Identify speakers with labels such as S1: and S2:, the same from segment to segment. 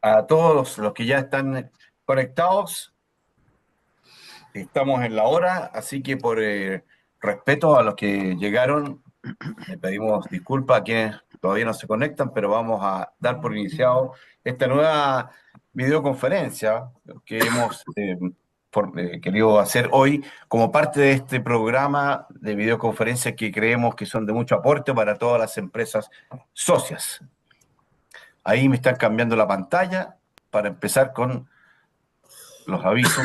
S1: A todos los que ya están conectados. Estamos en la hora, así que por respeto a los que llegaron, le pedimos disculpas a quienes todavía no se conectan, pero vamos a dar por iniciado esta nueva videoconferencia que hemos querido hacer hoy como parte de este programa de videoconferencia que creemos que son de mucho aporte para todas las empresas socias. Ahí me están cambiando la pantalla para empezar con los avisos.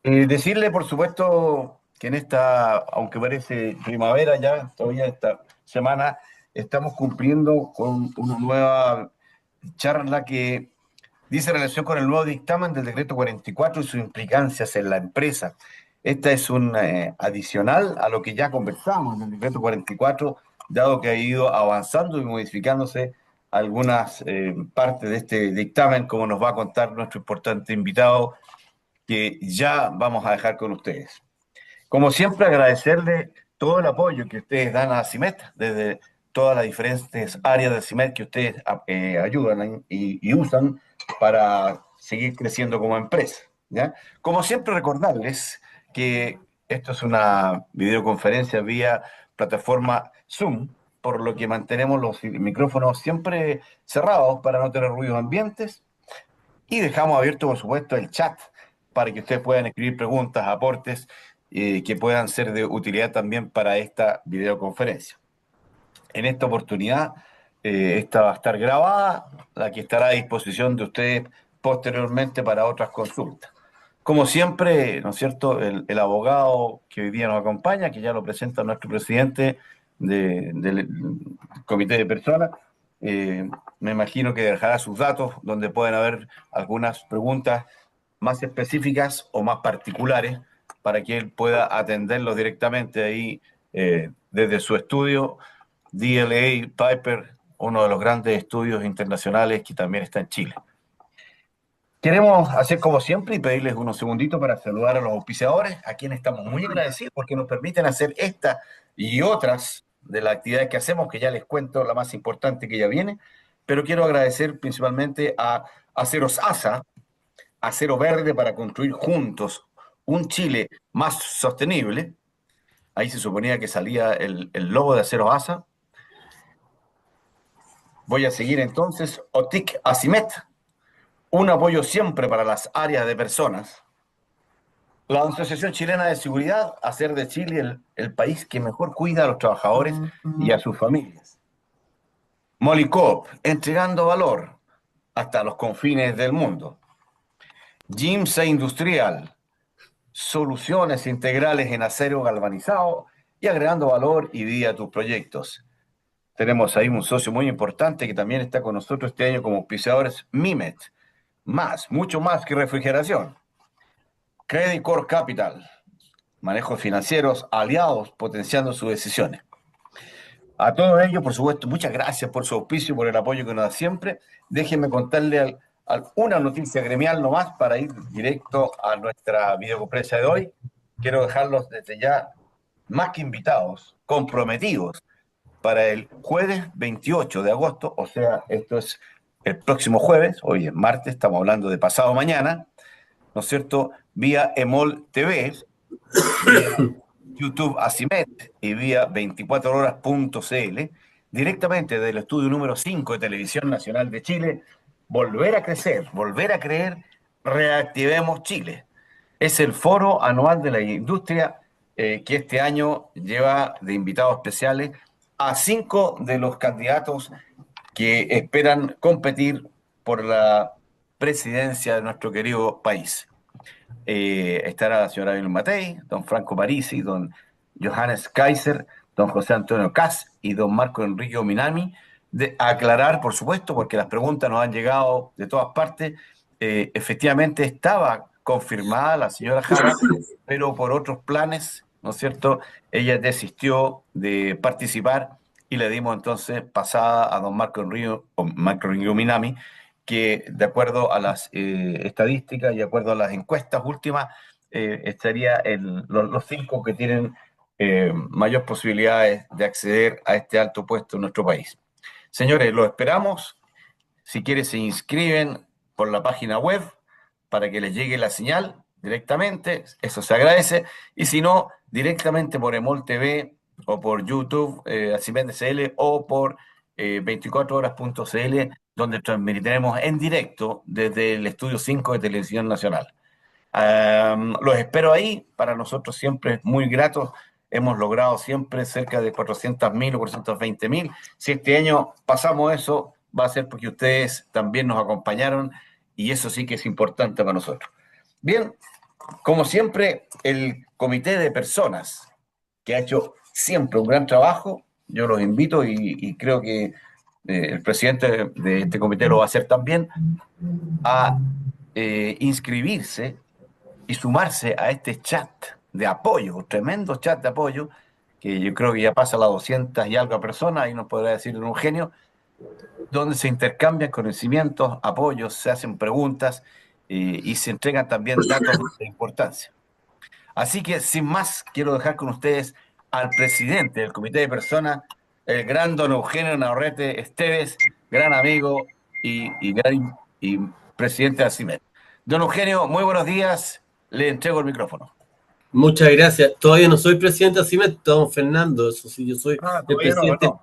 S1: Decirle, por supuesto, que en esta, aunque parece primavera ya, todavía esta semana, estamos cumpliendo con una nueva charla que dice relación con el nuevo dictamen del decreto 44 y sus implicancias en la empresa. Esta es un adicional a lo que ya conversamos en el decreto 44, dado que ha ido avanzando y modificándose algunas partes de este dictamen, como nos va a contar nuestro importante invitado, que ya vamos a dejar con ustedes. Como siempre, agradecerle todo el apoyo que ustedes dan a CIMET, desde todas las diferentes áreas de CIMET que ustedes ayudan y usan para seguir creciendo como empresa, ¿ya? Como siempre, recordarles que esto es una videoconferencia vía plataforma Zoom, por lo que mantenemos los micrófonos siempre cerrados para no tener ruidos ambientes y dejamos abierto, por supuesto, el chat para que ustedes puedan escribir preguntas, aportes que puedan ser de utilidad también para esta videoconferencia. En esta oportunidad, esta va a estar grabada, la que estará a disposición de ustedes posteriormente para otras consultas. Como siempre, ¿no es cierto?, el abogado que hoy día nos acompaña, que ya lo presenta nuestro presidente del comité de personas, eh, me imagino que dejará sus datos donde pueden haber algunas preguntas más específicas o más particulares para que él pueda atenderlos directamente ahí desde su estudio, DLA Piper, uno de los grandes estudios internacionales que también está en Chile. Queremos hacer como siempre y pedirles unos segunditos para saludar a los auspiciadores, a quienes estamos muy agradecidos porque nos permiten hacer esta y otras de las actividades que hacemos, que ya les cuento la más importante que ya viene, pero quiero agradecer principalmente a Aceros ASA, Acero Verde para construir juntos un Chile más sostenible. Ahí se suponía que salía el logo de Aceros ASA. Voy a seguir entonces, OTIC Asimet, un apoyo siempre para las áreas de personas. La Asociación Chilena de Seguridad, hacer de Chile el país que mejor cuida a los trabajadores y a sus familias. Molycorp, entregando valor hasta los confines del mundo. GIMSA Industrial, soluciones integrales en acero galvanizado y agregando valor y vida a tus proyectos. Tenemos ahí un socio muy importante que también está con nosotros este año como auspiciadores, Mimet. Mucho más que refrigeración. Credit Core Capital, manejos financieros, aliados potenciando sus decisiones. A todo ello, por supuesto, muchas gracias por su auspicio y por el apoyo que nos da siempre. Déjenme contarle una noticia gremial nomás para ir directo a nuestra videoconferencia de hoy. Quiero dejarlos desde ya más que invitados, comprometidos para el jueves 28 de agosto, o sea, esto es el próximo jueves, hoy es martes, estamos hablando de pasado mañana, ¿no es cierto? Vía EMOL TV, vía YouTube Asimet y vía 24horas.cl, directamente del estudio número 5 de Televisión Nacional de Chile, volver a crecer, volver a creer, reactivemos Chile. Es el foro anual de la industria que este año lleva de invitados especiales a 5 de los candidatos que esperan competir por la presidencia de nuestro querido país. Estará la señora Vilma Matei, don Franco Parisi, don Johannes Kaiser, don José Antonio Kass y don Marco Enrique Minami, de aclarar, por supuesto, porque las preguntas nos han llegado de todas partes. Efectivamente estaba confirmada la señora Jara, pero por otros planes, ¿no es cierto? Ella desistió de participar y le dimos entonces pasada a don Marco Enrique Minami, que de acuerdo a las estadísticas y de acuerdo a las encuestas últimas, estaría en los 5 que tienen mayor posibilidades de acceder a este alto puesto en nuestro país. Señores, lo esperamos. Si quieren, se inscriben por la página web para que les llegue la señal directamente, eso se agradece. Y si no, directamente por Emol TV o por YouTube, Asimed CL, o por 24horas.cl, donde transmitiremos en directo desde el Estudio 5 de Televisión Nacional. Los espero ahí, para nosotros siempre es muy grato. Hemos logrado siempre cerca de 400.000 o 420.000. Si este año pasamos eso, va a ser porque ustedes también nos acompañaron y eso sí que es importante para nosotros. Bien, como siempre, el comité de personas que ha hecho siempre un gran trabajo, yo los invito y creo que el presidente de este comité lo va a hacer también, a inscribirse y sumarse a este chat de apoyo, un tremendo chat de apoyo, que yo creo que ya pasa a las 200 y algo personas, ahí nos podrá decir un genio, donde se intercambian conocimientos, apoyos, se hacen preguntas y se entregan también datos de importancia. Así que, sin más, quiero dejar con ustedes al presidente del Comité de Personas, el gran don Eugenio Navarrete Esteves, gran amigo y presidente de ACIMED. Don Eugenio, muy buenos días, le entrego el micrófono.
S2: Muchas gracias. Todavía no soy presidente, así me don Fernando, eso sí, yo soy el
S1: Todavía no,
S2: presidente
S1: no.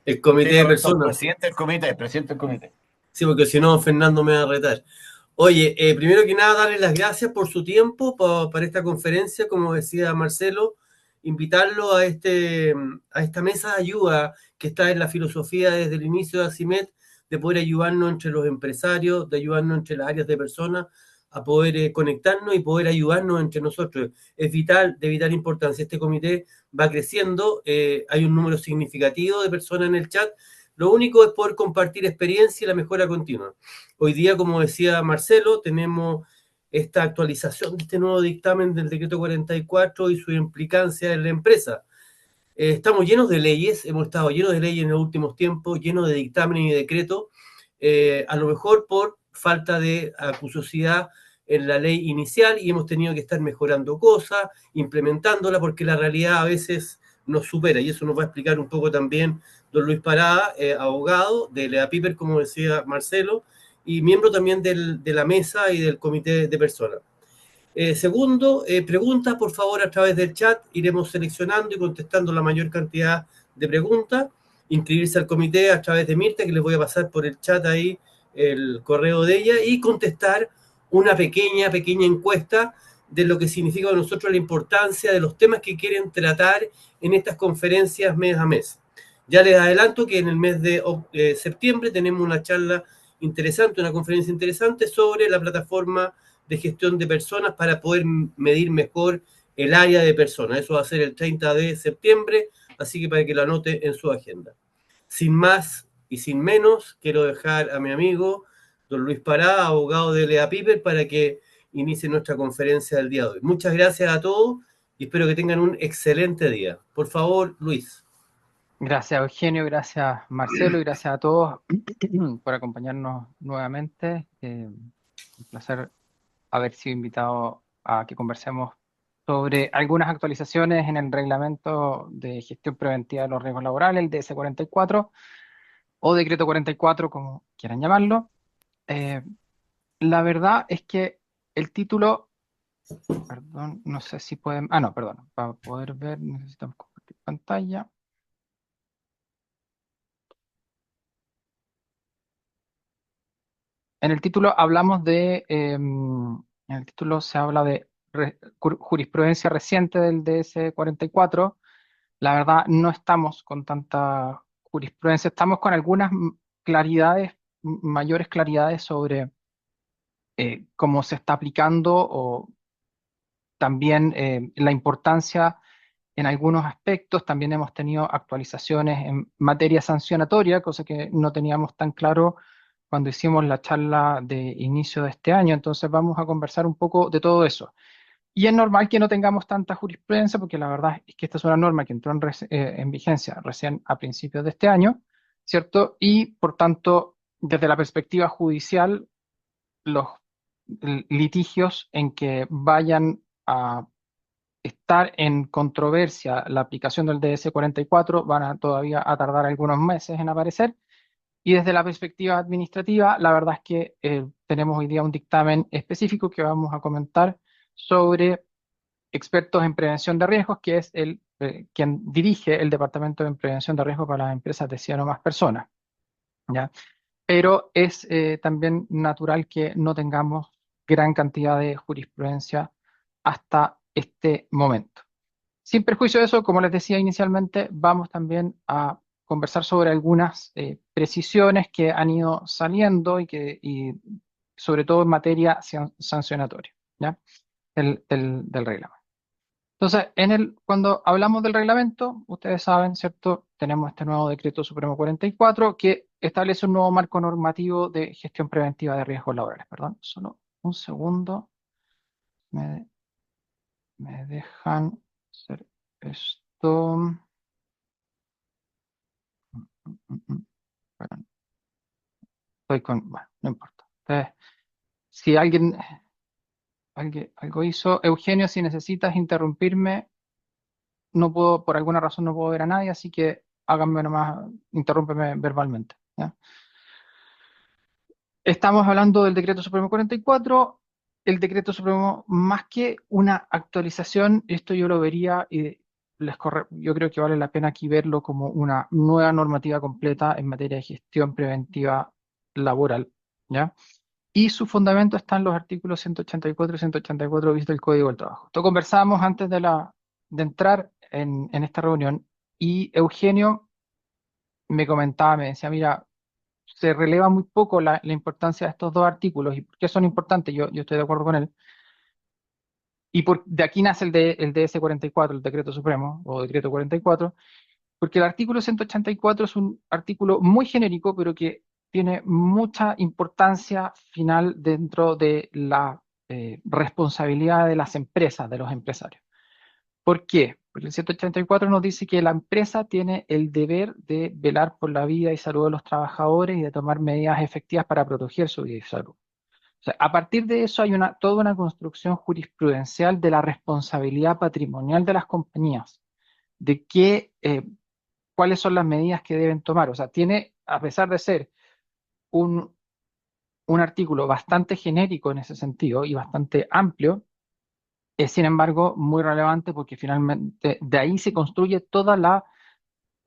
S2: del comité
S1: Tiene
S2: de
S1: razón,
S2: personas.
S1: presidente del comité, presidente del comité.
S2: Sí, porque si no, don Fernando me va a retar. Oye, primero que nada, darle las gracias por su tiempo para esta conferencia, como decía Marcelo, invitarlo a esta mesa de ayuda que está en la filosofía desde el inicio de ACIMED, de poder ayudarnos entre los empresarios, de ayudarnos entre las áreas de personas, a poder conectarnos y poder ayudarnos entre nosotros. Es de vital importancia. Este comité va creciendo, hay un número significativo de personas en el chat. Lo único es poder compartir experiencia y la mejora continua. Hoy día, como decía Marcelo, tenemos esta actualización de este nuevo dictamen del decreto 44 y su implicancia en la empresa. Estamos llenos de leyes, hemos estado llenos de leyes en los últimos tiempos, llenos de dictámenes y decretos, a lo mejor por falta de acuciosidad en la ley inicial y hemos tenido que estar mejorando cosas, implementándola, porque la realidad a veces nos supera y eso nos va a explicar un poco también don Luis Parada, abogado de Lea Piper, como decía Marcelo, y miembro también de la mesa y del comité de personas. Segundo, preguntas, por favor, a través del chat. Iremos seleccionando y contestando la mayor cantidad de preguntas. Inscribirse al comité a través de Mirta, que les voy a pasar por el chat ahí el correo de ella, y contestar una pequeña encuesta de lo que significa para nosotros la importancia de los temas que quieren tratar en estas conferencias mes a mes. Ya les adelanto que en el mes de septiembre tenemos una charla interesante, una conferencia interesante sobre la plataforma de gestión de personas para poder medir mejor el área de personas. Eso va a ser el 30 de septiembre, así que para que lo anote en su agenda. Sin más y sin menos, quiero dejar a mi amigo don Luis Pará, abogado de Lea Piper, para que inicie nuestra conferencia del día de hoy. Muchas gracias a todos y espero que tengan un excelente día. Por favor, Luis.
S3: Gracias, Eugenio, gracias, Marcelo, y gracias a todos por acompañarnos nuevamente. Un placer haber sido invitado a que conversemos sobre algunas actualizaciones en el reglamento de gestión preventiva de los riesgos laborales, el DS-44 o decreto 44, como quieran llamarlo. La verdad es que el título, perdón, no sé si pueden, no, perdón, para poder ver necesitamos compartir pantalla. En el título hablamos en el título se habla de jurisprudencia reciente del DS-44. La verdad, no estamos con tanta jurisprudencia, estamos con algunas claridades, mayores claridades sobre cómo se está aplicando o también la importancia en algunos aspectos. También hemos tenido actualizaciones en materia sancionatoria, cosa que no teníamos tan claro cuando hicimos la charla de inicio de este año. Entonces vamos a conversar un poco de todo eso. Y es normal que no tengamos tanta jurisprudencia, porque la verdad es que esta es una norma que entró en vigencia recién a principios de este año, ¿cierto? Y por tanto, desde la perspectiva judicial, los litigios en que vayan a estar en controversia la aplicación del DS-44 van a todavía a tardar algunos meses en aparecer, Y desde la perspectiva administrativa, la verdad es que tenemos hoy día un dictamen específico que vamos a comentar sobre expertos en prevención de riesgos, que es quien dirige el Departamento de Prevención de Riesgos para las empresas de 100 o más personas, ¿ya? Pero es también natural que no tengamos gran cantidad de jurisprudencia hasta este momento. Sin perjuicio de eso, como les decía inicialmente, vamos también a conversar sobre algunas precisiones que han ido saliendo y sobre todo en materia sancionatoria, ¿ya? Del reglamento. Entonces, cuando hablamos del reglamento, ustedes saben, ¿cierto? Tenemos este nuevo Decreto Supremo 44 que establece un nuevo marco normativo de gestión preventiva de riesgos laborales. Perdón, solo un segundo. Me dejan hacer esto. Perdón, bueno, no importa. Entonces, si algo hizo, Eugenio, si necesitas interrumpirme, no puedo, por alguna razón no puedo ver a nadie, así que háganme nomás, interrúmpeme verbalmente, ¿ya? Estamos hablando del Decreto Supremo 44. El Decreto Supremo, más que una actualización, esto yo lo vería y yo creo que vale la pena aquí verlo como una nueva normativa completa en materia de gestión preventiva laboral, ¿ya? Y su fundamento está en los artículos 184 y 184 bis del Código del Trabajo. Esto conversábamos antes de entrar en esta reunión y Eugenio me comentaba, me decía, mira, se releva muy poco la importancia de estos dos artículos. ¿Y por qué son importantes? Yo estoy de acuerdo con él. Y de aquí nace el DS-44, el Decreto Supremo, o Decreto 44, porque el artículo 184 es un artículo muy genérico, pero que tiene mucha importancia final dentro de la responsabilidad de las empresas, de los empresarios. ¿Por qué? Porque el 184 nos dice que la empresa tiene el deber de velar por la vida y salud de los trabajadores y de tomar medidas efectivas para proteger su vida y salud. O sea, a partir de eso hay toda una construcción jurisprudencial de la responsabilidad patrimonial de las compañías, de cuáles son las medidas que deben tomar. O sea, tiene, a pesar de ser un, un artículo bastante genérico en ese sentido y bastante amplio, es sin embargo muy relevante porque finalmente de ahí se construye toda la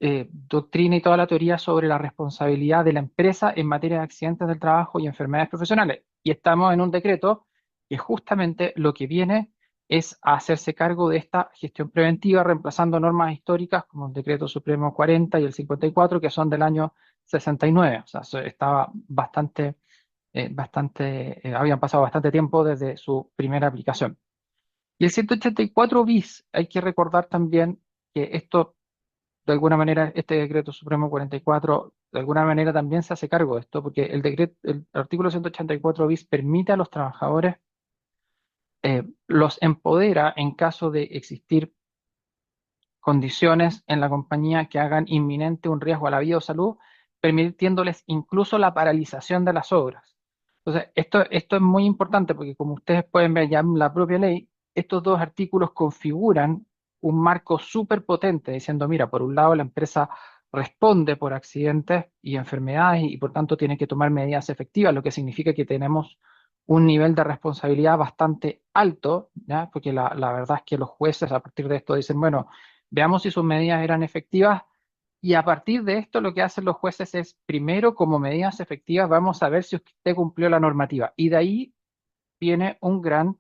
S3: doctrina y toda la teoría sobre la responsabilidad de la empresa en materia de accidentes del trabajo y enfermedades profesionales. Y estamos en un decreto que justamente lo que viene es a hacerse cargo de esta gestión preventiva, reemplazando normas históricas como el Decreto Supremo 40 y el 54, que son del año 69. O sea, estaba habían pasado bastante tiempo desde su primera aplicación. Y el 184 bis, hay que recordar también que esto, de alguna manera, este decreto supremo 44, de alguna manera también se hace cargo de esto, porque el artículo 184 bis permite a los trabajadores, los empodera en caso de existir condiciones en la compañía que hagan inminente un riesgo a la vida o salud, permitiéndoles incluso la paralización de las obras. Entonces, esto es muy importante porque como ustedes pueden ver ya en la propia ley, estos dos artículos configuran un marco súper potente diciendo, mira, por un lado la empresa responde por accidentes y enfermedades y por tanto tiene que tomar medidas efectivas, lo que significa que tenemos un nivel de responsabilidad bastante alto, ¿ya? Porque la verdad es que los jueces a partir de esto dicen, bueno, veamos si sus medidas eran efectivas y a partir de esto lo que hacen los jueces es, primero, como medidas efectivas, vamos a ver si usted cumplió la normativa. Y de ahí viene un gran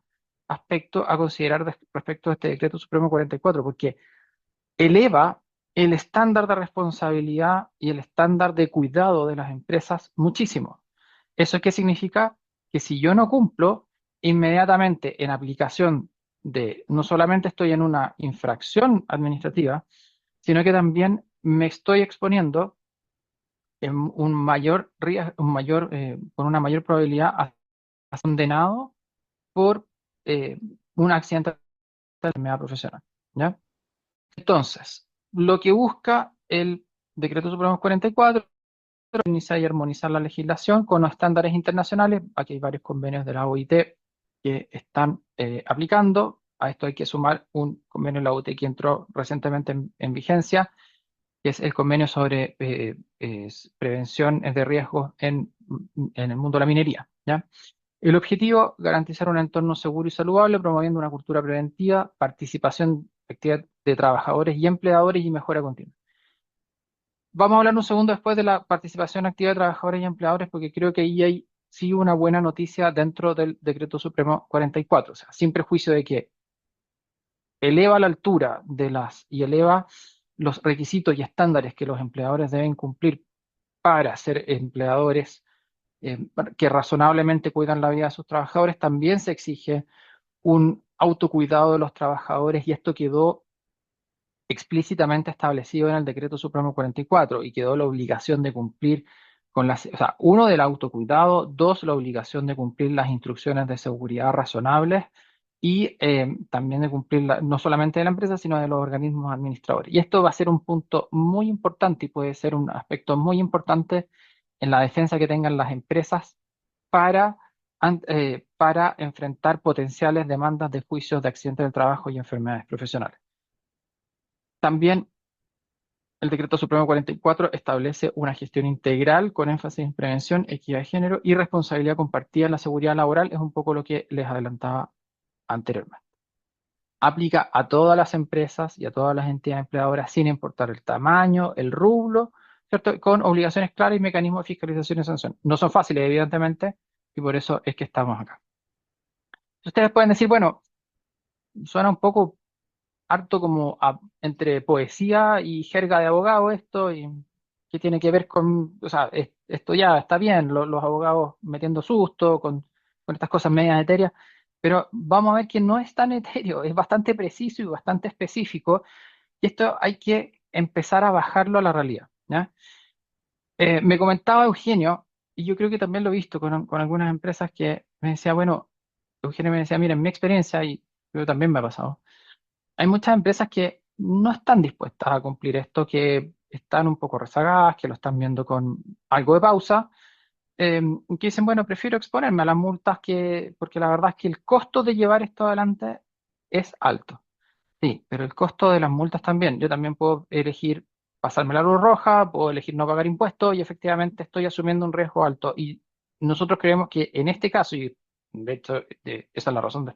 S3: aspecto a considerar respecto a este decreto supremo 44, porque eleva el estándar de responsabilidad y el estándar de cuidado de las empresas muchísimo. ¿Eso qué significa? Que si yo no cumplo, inmediatamente en aplicación no solamente estoy en una infracción administrativa, sino que también me estoy exponiendo en un mayor riesgo, con una mayor probabilidad a ser condenado por un accidente de enfermedad profesional, ¿ya? Entonces, lo que busca el Decreto Supremo 44 es iniciar y armonizar la legislación con los estándares internacionales. Aquí hay varios convenios de la OIT que están aplicando. A esto hay que sumar un convenio de la OIT que entró recientemente en vigencia, que es el convenio sobre prevención de riesgos en el mundo de la minería, ¿ya? El objetivo, garantizar un entorno seguro y saludable, promoviendo una cultura preventiva, participación activa de trabajadores y empleadores y mejora continua. Vamos a hablar un segundo después de la participación activa de trabajadores y empleadores, porque creo que ahí hay sí una buena noticia dentro del Decreto Supremo 44, o sea, sin prejuicio de que eleva la altura y eleva los requisitos y estándares que los empleadores deben cumplir para ser empleadores que razonablemente cuidan la vida de sus trabajadores, también se exige un autocuidado de los trabajadores y esto quedó explícitamente establecido en el Decreto Supremo 44 y quedó la obligación de cumplir con o sea, uno, del autocuidado, dos, la obligación de cumplir las instrucciones de seguridad razonables y también de cumplir no solamente de la empresa, sino de los organismos administradores. Y esto va a ser un punto muy importante y puede ser un aspecto muy importante en la defensa que tengan las empresas para, para enfrentar potenciales demandas de juicios de accidentes del trabajo y enfermedades profesionales. También el Decreto Supremo 44 establece una gestión integral con énfasis en prevención, equidad de género y responsabilidad compartida en la seguridad laboral. Es un poco lo que les adelantaba anteriormente. Aplica a todas las empresas y a todas las entidades empleadoras sin importar el tamaño, el rublo, ¿cierto? Con obligaciones claras y mecanismos de fiscalización y sanción. No son fáciles, evidentemente, y por eso es que estamos acá. Ustedes pueden decir, bueno, suena un poco harto como entre poesía y jerga de abogado esto, y que tiene que ver con, o sea, esto ya está bien, los abogados metiendo susto con estas cosas medias etéreas, pero vamos a ver que no es tan etéreo, es bastante preciso y bastante específico, y esto hay que empezar a bajarlo a la realidad, ¿ya? Me comentaba Eugenio, y yo creo que también lo he visto con algunas empresas que me decía, bueno, Eugenio me decía, mira, en mi experiencia, y creo que también me ha pasado, hay muchas empresas que no están dispuestas a cumplir esto, que están un poco rezagadas, que lo están viendo con algo de pausa, que dicen, bueno, prefiero exponerme a las multas porque la verdad es que el costo de llevar esto adelante es alto. Sí, pero el costo de las multas también. Yo también puedo elegir pasarme la luz roja, puedo elegir no pagar impuestos y efectivamente estoy asumiendo un riesgo alto. Y nosotros creemos que en este caso, y de hecho esa es la razón de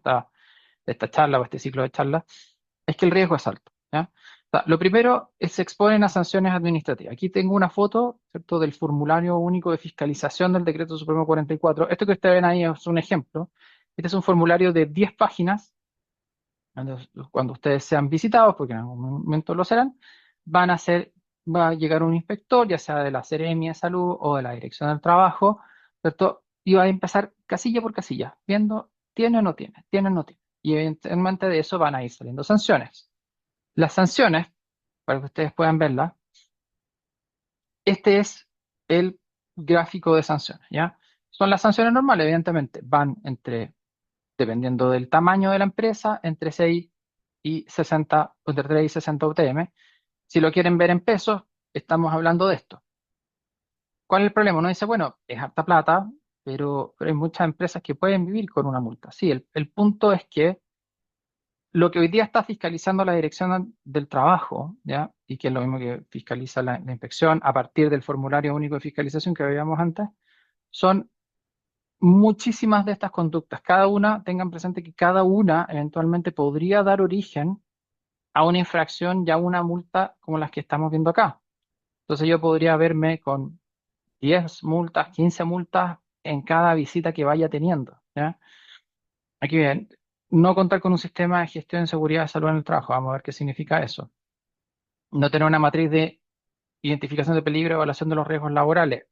S3: esta charla o este ciclo de charlas, es que el riesgo es alto, ¿ya? O sea, lo primero es se exponen a sanciones administrativas. Aquí tengo una foto, ¿cierto?, del formulario único de fiscalización del Decreto Supremo 44. Esto que ustedes ven ahí es un ejemplo. Este es un formulario de 10 páginas. Cuando ustedes sean visitados, porque en algún momento lo serán, va a llegar un inspector, ya sea de la Seremi de Salud o de la Dirección del Trabajo, ¿cierto? Y va a empezar casilla por casilla, viendo tiene o no tiene, tiene o no tiene. Y evidentemente de eso van a ir saliendo sanciones. Las sanciones, para que ustedes puedan verlas, este es el gráfico de sanciones, ¿ya? Son las sanciones normales, evidentemente, van dependiendo del tamaño de la empresa, entre 6 y 60, entre 3 y 60 UTM. Si lo quieren ver en pesos, estamos hablando de esto. ¿Cuál es el problema? Uno dice, bueno, es harta plata, pero hay muchas empresas que pueden vivir con una multa. Sí, el punto es que lo que hoy día está fiscalizando la Dirección del Trabajo, ¿ya? Y que es lo mismo que fiscaliza la inspección a partir del formulario único de fiscalización que veíamos antes, son muchísimas de estas conductas. Cada una, tengan presente que cada una eventualmente podría dar origen a una infracción y a una multa como las que estamos viendo acá. Entonces yo podría verme con 10 multas, 15 multas en cada visita que vaya teniendo, ¿ya? Aquí bien, no contar con un sistema de gestión de seguridad de salud en el trabajo. Vamos a ver qué significa eso. No tener una matriz de identificación de peligro y evaluación de los riesgos laborales.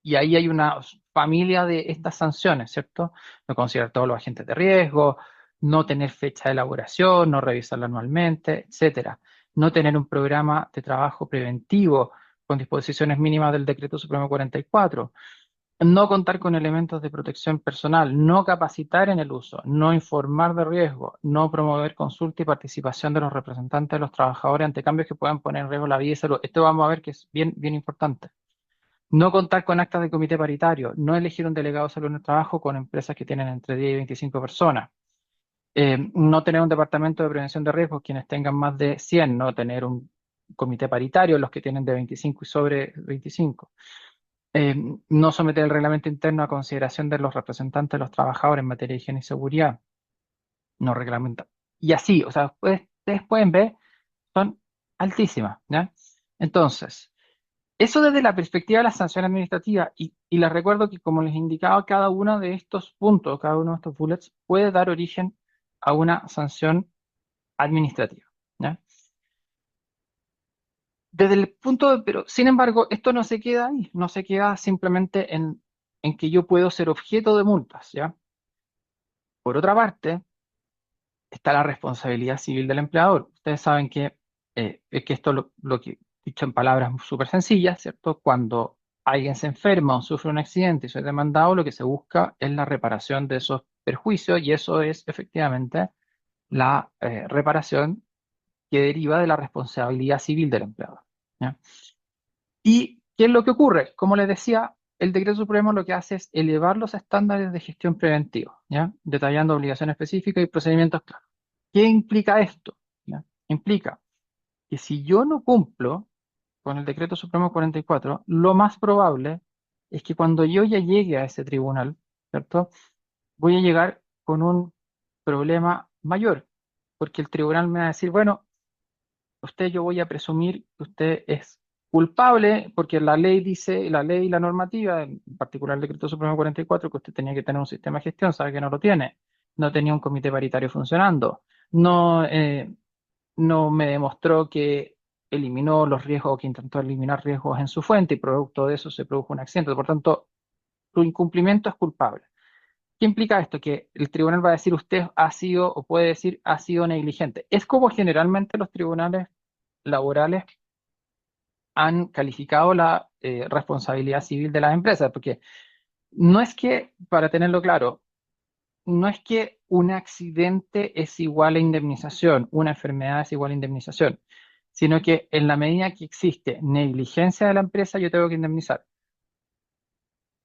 S3: Y ahí hay una familia de estas sanciones, ¿cierto? No considerar todos los agentes de riesgo, no tener fecha de elaboración, no revisarla anualmente, etcétera. No tener un programa de trabajo preventivo con disposiciones mínimas del Decreto Supremo 44. No contar con elementos de protección personal, no capacitar en el uso, no informar de riesgo, no promover consulta y participación de los representantes de los trabajadores ante cambios que puedan poner en riesgo la vida y salud. Esto vamos a ver que es bien, bien importante. No contar con actas de comité paritario, no elegir un delegado de salud en el trabajo con empresas que tienen entre 10 y 25 personas. No tener un departamento de prevención de riesgos, quienes tengan más de 100, no tener un comité paritario, los que tienen de 25 y sobre 25. No someter el reglamento interno a consideración de los representantes de los trabajadores en materia de higiene y seguridad. No reglamenta. Y así, o sea, ustedes pueden ver, son altísimas, ¿ya? Entonces, eso desde la perspectiva de la sanción administrativa, y les recuerdo que como les indicaba, cada uno de estos puntos, cada uno de estos bullets, puede dar origen a una sanción administrativa, ¿ya? Desde el punto de, pero sin embargo, esto no se queda ahí, no se queda simplemente en que yo puedo ser objeto de multas, ¿ya? Por otra parte, está la responsabilidad civil del empleador. Ustedes saben que esto lo que, dicho en palabras súper sencillas, ¿cierto? Cuando alguien se enferma o sufre un accidente y se es demandado, lo que se busca es la reparación de esos perjuicios y eso es efectivamente la reparación que deriva de la responsabilidad civil del empleador, ¿ya? ¿Y qué es lo que ocurre? Como les decía, el decreto supremo lo que hace es elevar los estándares de gestión preventiva, ¿ya? Detallando obligaciones específicas y procedimientos claros. ¿Qué implica esto? ¿Ya? Implica que si yo no cumplo con el decreto supremo 44, lo más probable es que cuando yo ya llegue a ese tribunal, ¿cierto? Voy a llegar con un problema mayor, porque el tribunal me va a decir, bueno, usted yo voy a presumir que usted es culpable porque la ley dice, la ley y la normativa, en particular el decreto supremo 44, que usted tenía que tener un sistema de gestión, sabe que no lo tiene, no tenía un comité paritario funcionando, no, no me demostró que eliminó los riesgos o que intentó eliminar riesgos en su fuente y producto de eso se produjo un accidente. Por tanto, su incumplimiento es culpable. ¿Qué implica esto? Que el tribunal va a decir usted ha sido o puede decir ha sido negligente. Es como generalmente los tribunales laborales han calificado la responsabilidad civil de las empresas, porque no es que, para tenerlo claro, no es que un accidente es igual a indemnización, una enfermedad es igual a indemnización, sino que en la medida que existe negligencia de la empresa, yo tengo que indemnizar.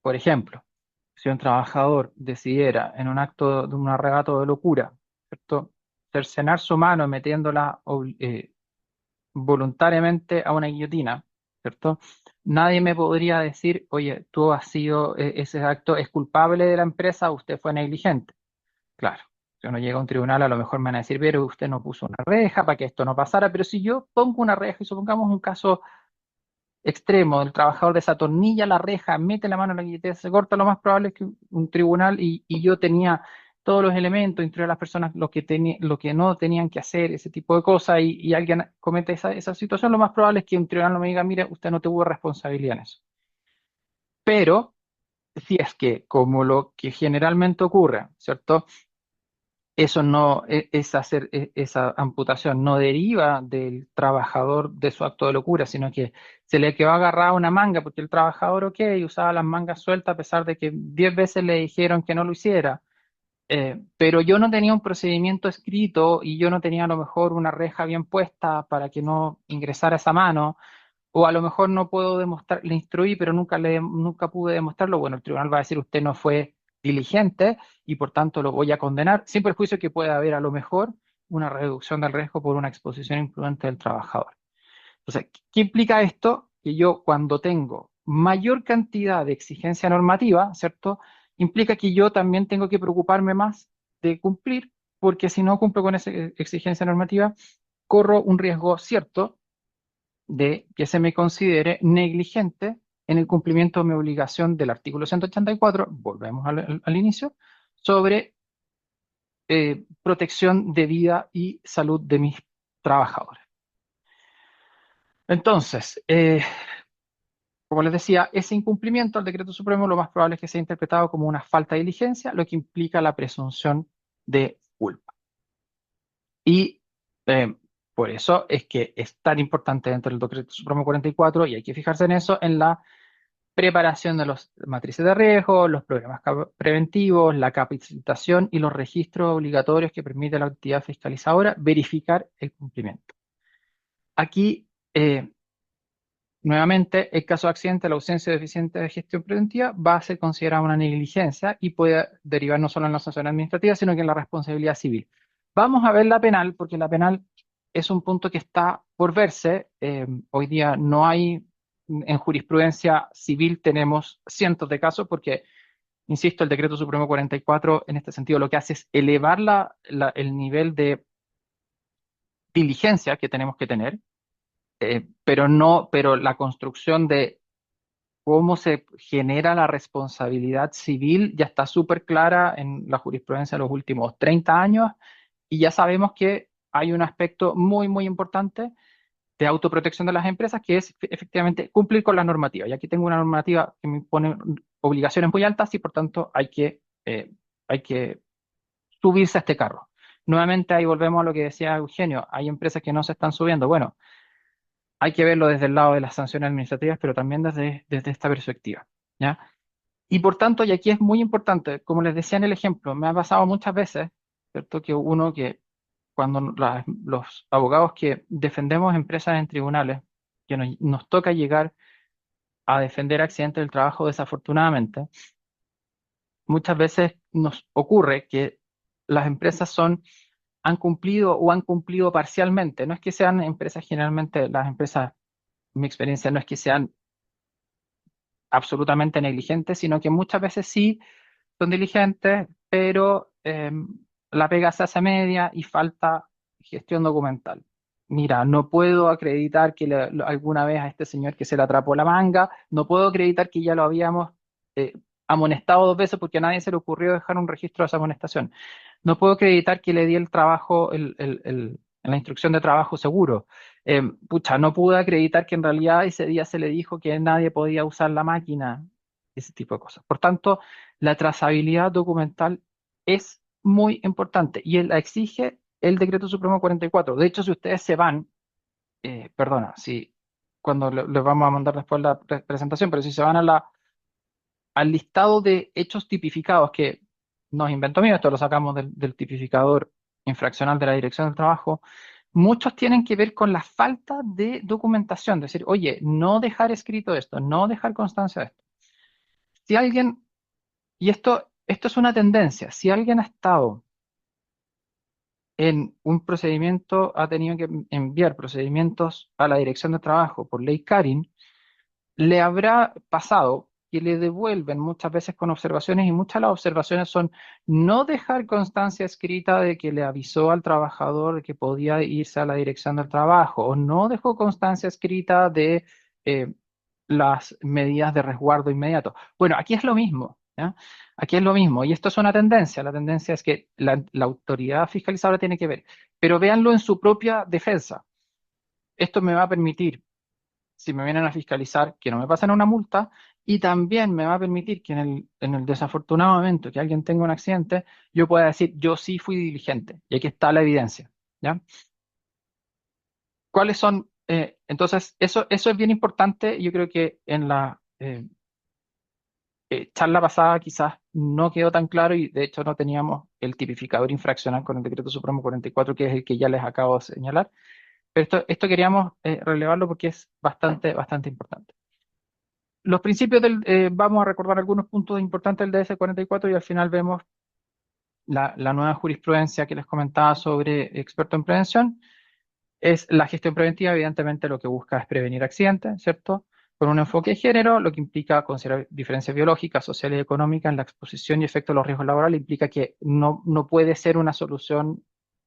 S3: Por ejemplo, si un trabajador decidiera en un acto de un arrebato de locura, ¿cierto? Cercenar su mano metiéndola voluntariamente a una guillotina, ¿cierto? Nadie me podría decir, oye, tú has sido, ese acto es culpable de la empresa, usted fue negligente. Claro, si uno llega a un tribunal, a lo mejor me van a decir, pero usted no puso una reja para que esto no pasara, pero si yo pongo una reja y supongamos un caso extremo, el trabajador desatornilla la reja, mete la mano en la guillotina, se corta, lo más probable es que un tribunal y yo tenía todos los elementos, instruir a las personas lo que no tenían que hacer, ese tipo de cosas, y alguien comete esa situación, lo más probable es que un tribunal no me diga, mire, usted no tuvo responsabilidad en eso. Pero si es que, como lo que generalmente ocurre, ¿cierto? Eso no, esa amputación no deriva del trabajador de su acto de locura, sino que se le quedó agarrada una manga, porque el trabajador, ok, usaba las mangas sueltas a pesar de que 10 veces le dijeron que no lo hiciera. Pero yo no tenía un procedimiento escrito y yo no tenía a lo mejor una reja bien puesta para que no ingresara esa mano, o a lo mejor no puedo demostrar, le instruí, pero nunca pude demostrarlo. Bueno, el tribunal va a decir usted no fue diligente y por tanto lo voy a condenar, sin perjuicio que pueda haber a lo mejor una reducción del riesgo por una exposición imprudente del trabajador. Entonces, ¿qué implica esto? Que yo cuando tengo mayor cantidad de exigencia normativa, ¿cierto? Implica que yo también tengo que preocuparme más de cumplir, porque si no cumplo con esa exigencia normativa, corro un riesgo cierto de que se me considere negligente en el cumplimiento de mi obligación del artículo 184, volvemos al inicio, sobre protección de vida y salud de mis trabajadores. Entonces, como les decía, ese incumplimiento al decreto supremo lo más probable es que sea interpretado como una falta de diligencia, lo que implica la presunción de culpa. Y eh, por eso es que es tan importante dentro del decreto supremo 44, y hay que fijarse en eso, en la preparación de las matrices de riesgo, los programas preventivos, la capacitación y los registros obligatorios que permite la actividad fiscalizadora verificar el cumplimiento. Aquí, nuevamente, el caso de accidente, la ausencia de eficiente de gestión preventiva va a ser considerada una negligencia y puede derivar no solo en la sanción administrativa, sino que en la responsabilidad civil. Vamos a ver la penal, porque la penal es un punto que está por verse. Hoy día no hay, en jurisprudencia civil tenemos cientos de casos porque, insisto, el Decreto Supremo 44 en este sentido lo que hace es elevar el nivel de diligencia que tenemos que tener, pero la construcción de cómo se genera la responsabilidad civil ya está súper clara en la jurisprudencia de los últimos 30 años y ya sabemos que hay un aspecto muy, muy importante de autoprotección de las empresas que es efectivamente cumplir con la normativa. Y aquí tengo una normativa que me pone obligaciones muy altas y por tanto hay que subirse a este carro. Nuevamente ahí volvemos a lo que decía Eugenio, hay empresas que no se están subiendo. Bueno, hay que verlo desde el lado de las sanciones administrativas, pero también desde esta perspectiva, ¿ya? Y por tanto, y aquí es muy importante, como les decía en el ejemplo, me ha pasado muchas veces, ¿cierto? Que cuando los abogados que defendemos empresas en tribunales, que nos toca llegar a defender accidentes del trabajo desafortunadamente, muchas veces nos ocurre que las empresas han cumplido o han cumplido parcialmente. No es que sean empresas, generalmente las empresas, mi experiencia no es que sean absolutamente negligentes, sino que muchas veces sí son diligentes, pero la pega se hace media y falta gestión documental. Mira, no puedo acreditar que alguna vez a este señor que se le atrapó la manga, no puedo acreditar que ya lo habíamos eh, amonestado 2 veces porque a nadie se le ocurrió dejar un registro de esa amonestación. No puedo acreditar que le di el trabajo, la instrucción de trabajo seguro. Pucha, no pude acreditar que en realidad ese día se le dijo que nadie podía usar la máquina, ese tipo de cosas. Por tanto, la trazabilidad documental es muy importante y él la exige el Decreto Supremo 44. De hecho, si ustedes se van, perdona, si cuando les vamos a mandar después la presentación, pero si se van al listado de hechos tipificados que nos inventó mío, esto lo sacamos del tipificador infraccional de la Dirección del Trabajo, muchos tienen que ver con la falta de documentación, decir, oye, no dejar escrito esto, no dejar constancia de esto. Si alguien, y esto es una tendencia, si alguien ha estado en un procedimiento, ha tenido que enviar procedimientos a la Dirección de Trabajo por ley Carin, le habrá pasado que le devuelven muchas veces con observaciones y muchas de las observaciones son no dejar constancia escrita de que le avisó al trabajador de que podía irse a la dirección del trabajo o no dejó constancia escrita de eh, las medidas de resguardo inmediato. Bueno, aquí es lo mismo, ¿ya? Aquí es lo mismo y esto es una tendencia. La tendencia es que la autoridad fiscalizadora tiene que ver, pero véanlo en su propia defensa. Esto me va a permitir si me vienen a fiscalizar, que no me pasen una multa y también me va a permitir que en el desafortunado momento que alguien tenga un accidente, yo pueda decir, yo sí fui diligente y aquí está la evidencia, ¿ya? ¿Cuáles son? Entonces, eso es bien importante. Yo creo que en la charla pasada quizás no quedó tan claro y de hecho no teníamos el tipificador infraccional con el Decreto Supremo 44, que es el que ya les acabo de señalar. Pero esto queríamos relevarlo porque es bastante, bastante importante. Los principios vamos a recordar algunos puntos importantes del DS-44 y cuatro y al final vemos la nueva jurisprudencia que les comentaba sobre experto en prevención. Es la gestión preventiva, evidentemente lo que busca es prevenir accidentes, ¿cierto? Con un enfoque de género, lo que implica considerar diferencias biológicas, sociales y económicas en la exposición y efecto de los riesgos laborales, implica que no puede ser una solución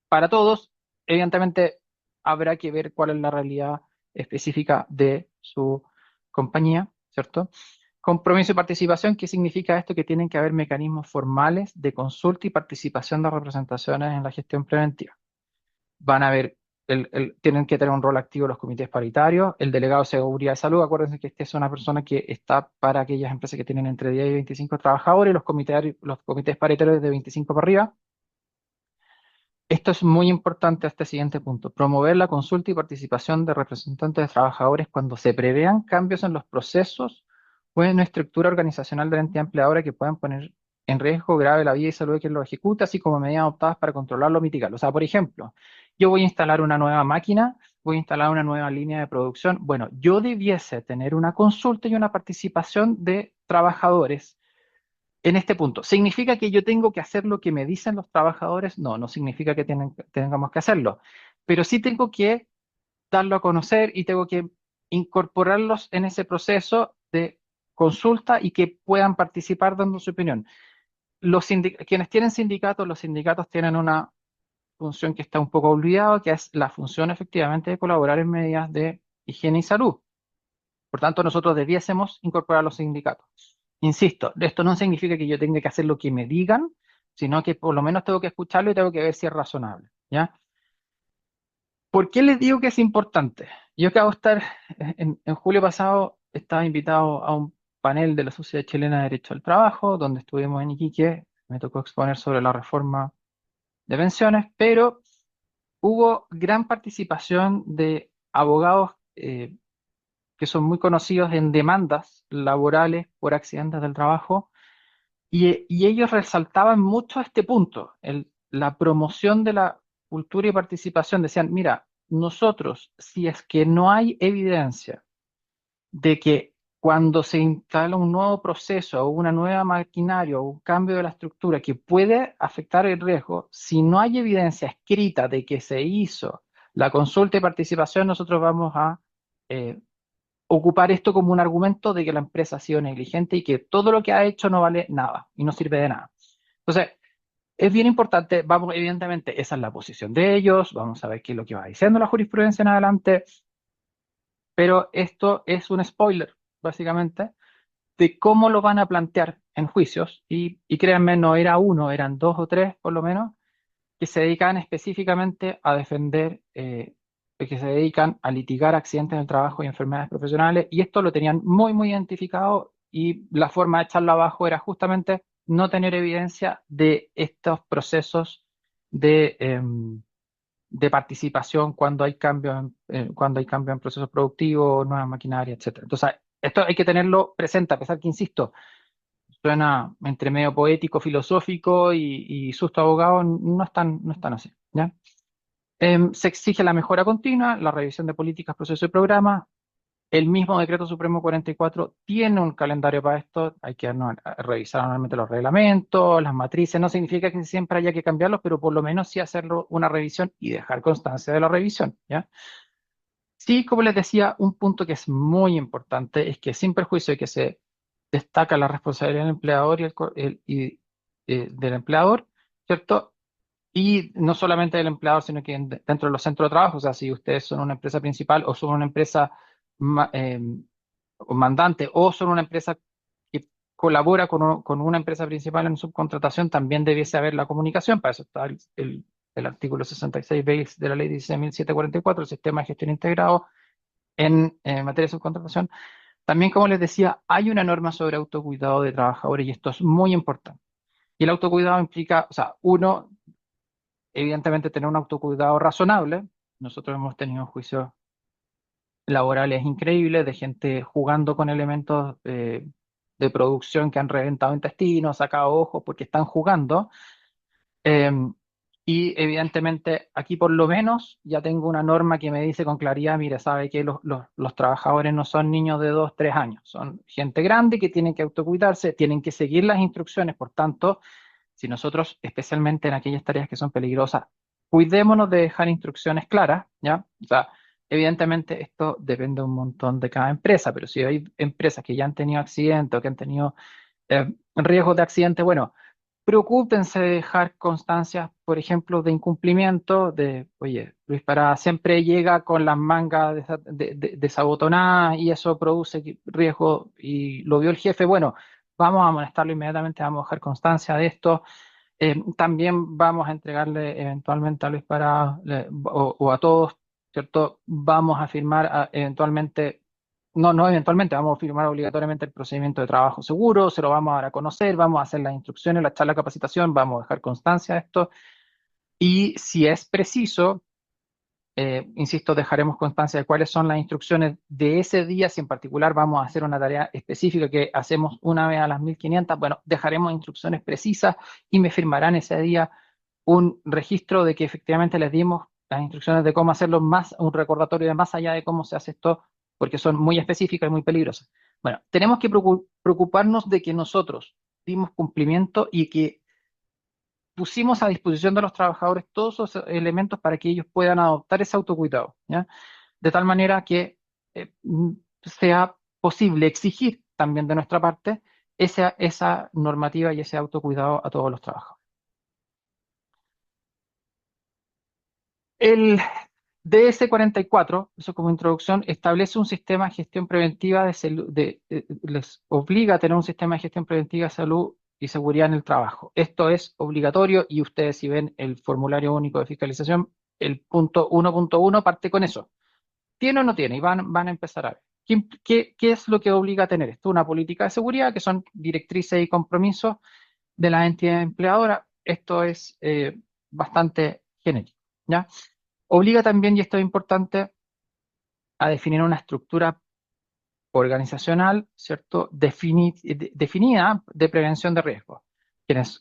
S3: para todos. Evidentemente habrá que ver cuál es la realidad específica de su compañía, ¿cierto? Compromiso y participación, ¿qué significa esto? Que tienen que haber mecanismos formales de consulta y participación de representaciones en la gestión preventiva. Van a haber, tienen que tener un rol activo los comités paritarios, el delegado de seguridad de salud, acuérdense que esta es una persona que está para aquellas empresas que tienen entre 10 y 25 trabajadores, los comités paritarios de 25 para arriba. Esto es muy importante a este siguiente punto. Promover la consulta y participación de representantes de trabajadores cuando se prevean cambios en los procesos o en la estructura organizacional de la entidad empleadora que puedan poner en riesgo grave la vida y salud de quien lo ejecuta, así como medidas adoptadas para controlarlo o mitigarlo. O sea, por ejemplo, yo voy a instalar una nueva máquina, voy a instalar una nueva línea de producción. Bueno, yo debiese tener una consulta y una participación de trabajadores en este punto. ¿Significa que yo tengo que hacer lo que me dicen los trabajadores? No, no significa que tengamos que hacerlo. pero sí tengo que darlo a conocer y tengo que incorporarlos en ese proceso de consulta y que puedan participar dando su opinión. Quienes tienen sindicatos, los sindicatos tienen una función que está un poco olvidada, que es la función efectivamente de colaborar en medidas de higiene y salud. Por tanto, nosotros debiésemos incorporar los sindicatos. Insisto, esto no significa que yo tenga que hacer lo que me digan, sino que por lo menos tengo que escucharlo y tengo que ver si es razonable, ¿ya? ¿Por qué les digo que es importante? Yo acabo de estar, en julio pasado, estaba invitado a un panel de la Sociedad Chilena de Derecho al Trabajo, donde estuvimos en Iquique, me tocó exponer sobre la reforma de pensiones, pero hubo gran participación de abogados que son muy conocidos en demandas laborales por accidentes del trabajo, y ellos resaltaban mucho este punto, la promoción de la cultura y participación. Decían, mira, nosotros, si es que no hay evidencia de que cuando se instala un nuevo proceso o una nueva maquinaria o un cambio de la estructura que puede afectar el riesgo, si no hay evidencia escrita de que se hizo la consulta y participación, nosotros vamos a eh, ocupar esto como un argumento de que la empresa ha sido negligente y que todo lo que ha hecho no vale nada y no sirve de nada. Entonces, es bien importante, vamos, evidentemente, esa es la posición de ellos, vamos a ver qué es lo que va diciendo la jurisprudencia en adelante, pero esto es un spoiler, básicamente, de cómo lo van a plantear en juicios, y créanme, no era uno, eran dos o tres por lo menos, que se dedican específicamente a defender, que se dedican a litigar accidentes en el trabajo y enfermedades profesionales, y esto lo tenían muy, muy identificado, y la forma de echarlo abajo era justamente no tener evidencia de estos procesos de, de participación cuando hay cuando hay cambio en procesos productivos, nuevas maquinarias, etcétera. Entonces, esto hay que tenerlo presente, a pesar que, insisto, suena entre medio poético, filosófico y susto abogado, no están así, ¿ya? Se exige la mejora continua, la revisión de políticas, procesos y programas. El mismo Decreto Supremo 44 tiene un calendario para esto. Hay que revisar anualmente los reglamentos, las matrices. No significa que siempre haya que cambiarlos, pero por lo menos sí hacerlo una revisión y dejar constancia de la revisión, ¿ya? Sí, como les decía, un punto que es muy importante es que sin perjuicio de que se destaca la responsabilidad del empleador del empleador, ¿cierto? Y no solamente del empleador, sino que dentro de los centros de trabajo, o sea, si ustedes son una empresa principal o son una empresa ma- eh, o mandante o son una empresa que colabora con una empresa principal en subcontratación, también debiese haber la comunicación. Para eso está el artículo 66 bis de la ley 16.744, el sistema de gestión integrado en materia de subcontratación. También, como les decía, hay una norma sobre autocuidado de trabajadores y esto es muy importante. Y el autocuidado implica, o sea, uno, evidentemente, tener un autocuidado razonable. Nosotros hemos tenido juicios laborales increíbles de gente jugando con elementos de producción que han reventado intestinos, sacado ojos porque están jugando. Eh, y evidentemente aquí por lo menos ya tengo una norma que me dice con claridad, mire, sabe que los trabajadores no son niños de 2, 3 años, son gente grande que tienen que autocuidarse, tienen que seguir las instrucciones. Por tanto, si nosotros, especialmente en aquellas tareas que son peligrosas, cuidémonos de dejar instrucciones claras, ¿ya? O sea, evidentemente esto depende un montón de cada empresa, pero si hay empresas que ya han tenido accidentes o que han tenido riesgos de accidente, bueno, preocúpense de dejar constancias, por ejemplo, de incumplimiento, oye, Luis Parada siempre llega con las mangas desabotonadas y eso produce riesgo y lo vio el jefe, bueno, vamos a amonestarlo inmediatamente, vamos a dejar constancia de esto. También vamos a entregarle eventualmente a Luis Parada o a todos, ¿cierto? Vamos a firmar eventualmente, no eventualmente, vamos a firmar obligatoriamente el procedimiento de trabajo seguro, se lo vamos a dar a conocer, vamos a hacer las instrucciones, la charla de capacitación, vamos a dejar constancia de esto y si es preciso, insisto, dejaremos constancia de cuáles son las instrucciones de ese día, si en particular vamos a hacer una tarea específica que hacemos una vez a las 1500, bueno, dejaremos instrucciones precisas y me firmarán ese día un registro de que efectivamente les dimos las instrucciones de cómo hacerlo, más un recordatorio de más allá de cómo se hace esto, porque son muy específicas y muy peligrosas. Bueno, tenemos que preocuparnos de que nosotros dimos cumplimiento y que pusimos a disposición de los trabajadores todos esos elementos para que ellos puedan adoptar ese autocuidado, ¿ya? De tal manera que sea posible exigir también de nuestra parte esa normativa y ese autocuidado a todos los trabajadores. El DS44, eso como introducción, establece un sistema de gestión preventiva de salud, les obliga a tener un sistema de gestión preventiva de salud y seguridad en el trabajo. Esto es obligatorio y ustedes si ven el formulario único de fiscalización, el punto 1.1 parte con eso. ¿Tiene o no tiene? Y van a empezar a ver. ¿Qué es lo que obliga a tener esto? Una política de seguridad, que son directrices y compromisos de la entidad empleadora. Esto es bastante genérico, ¿ya? Obliga también, y esto es importante, a definir una estructura organizacional, ¿cierto? Definida de prevención de riesgos.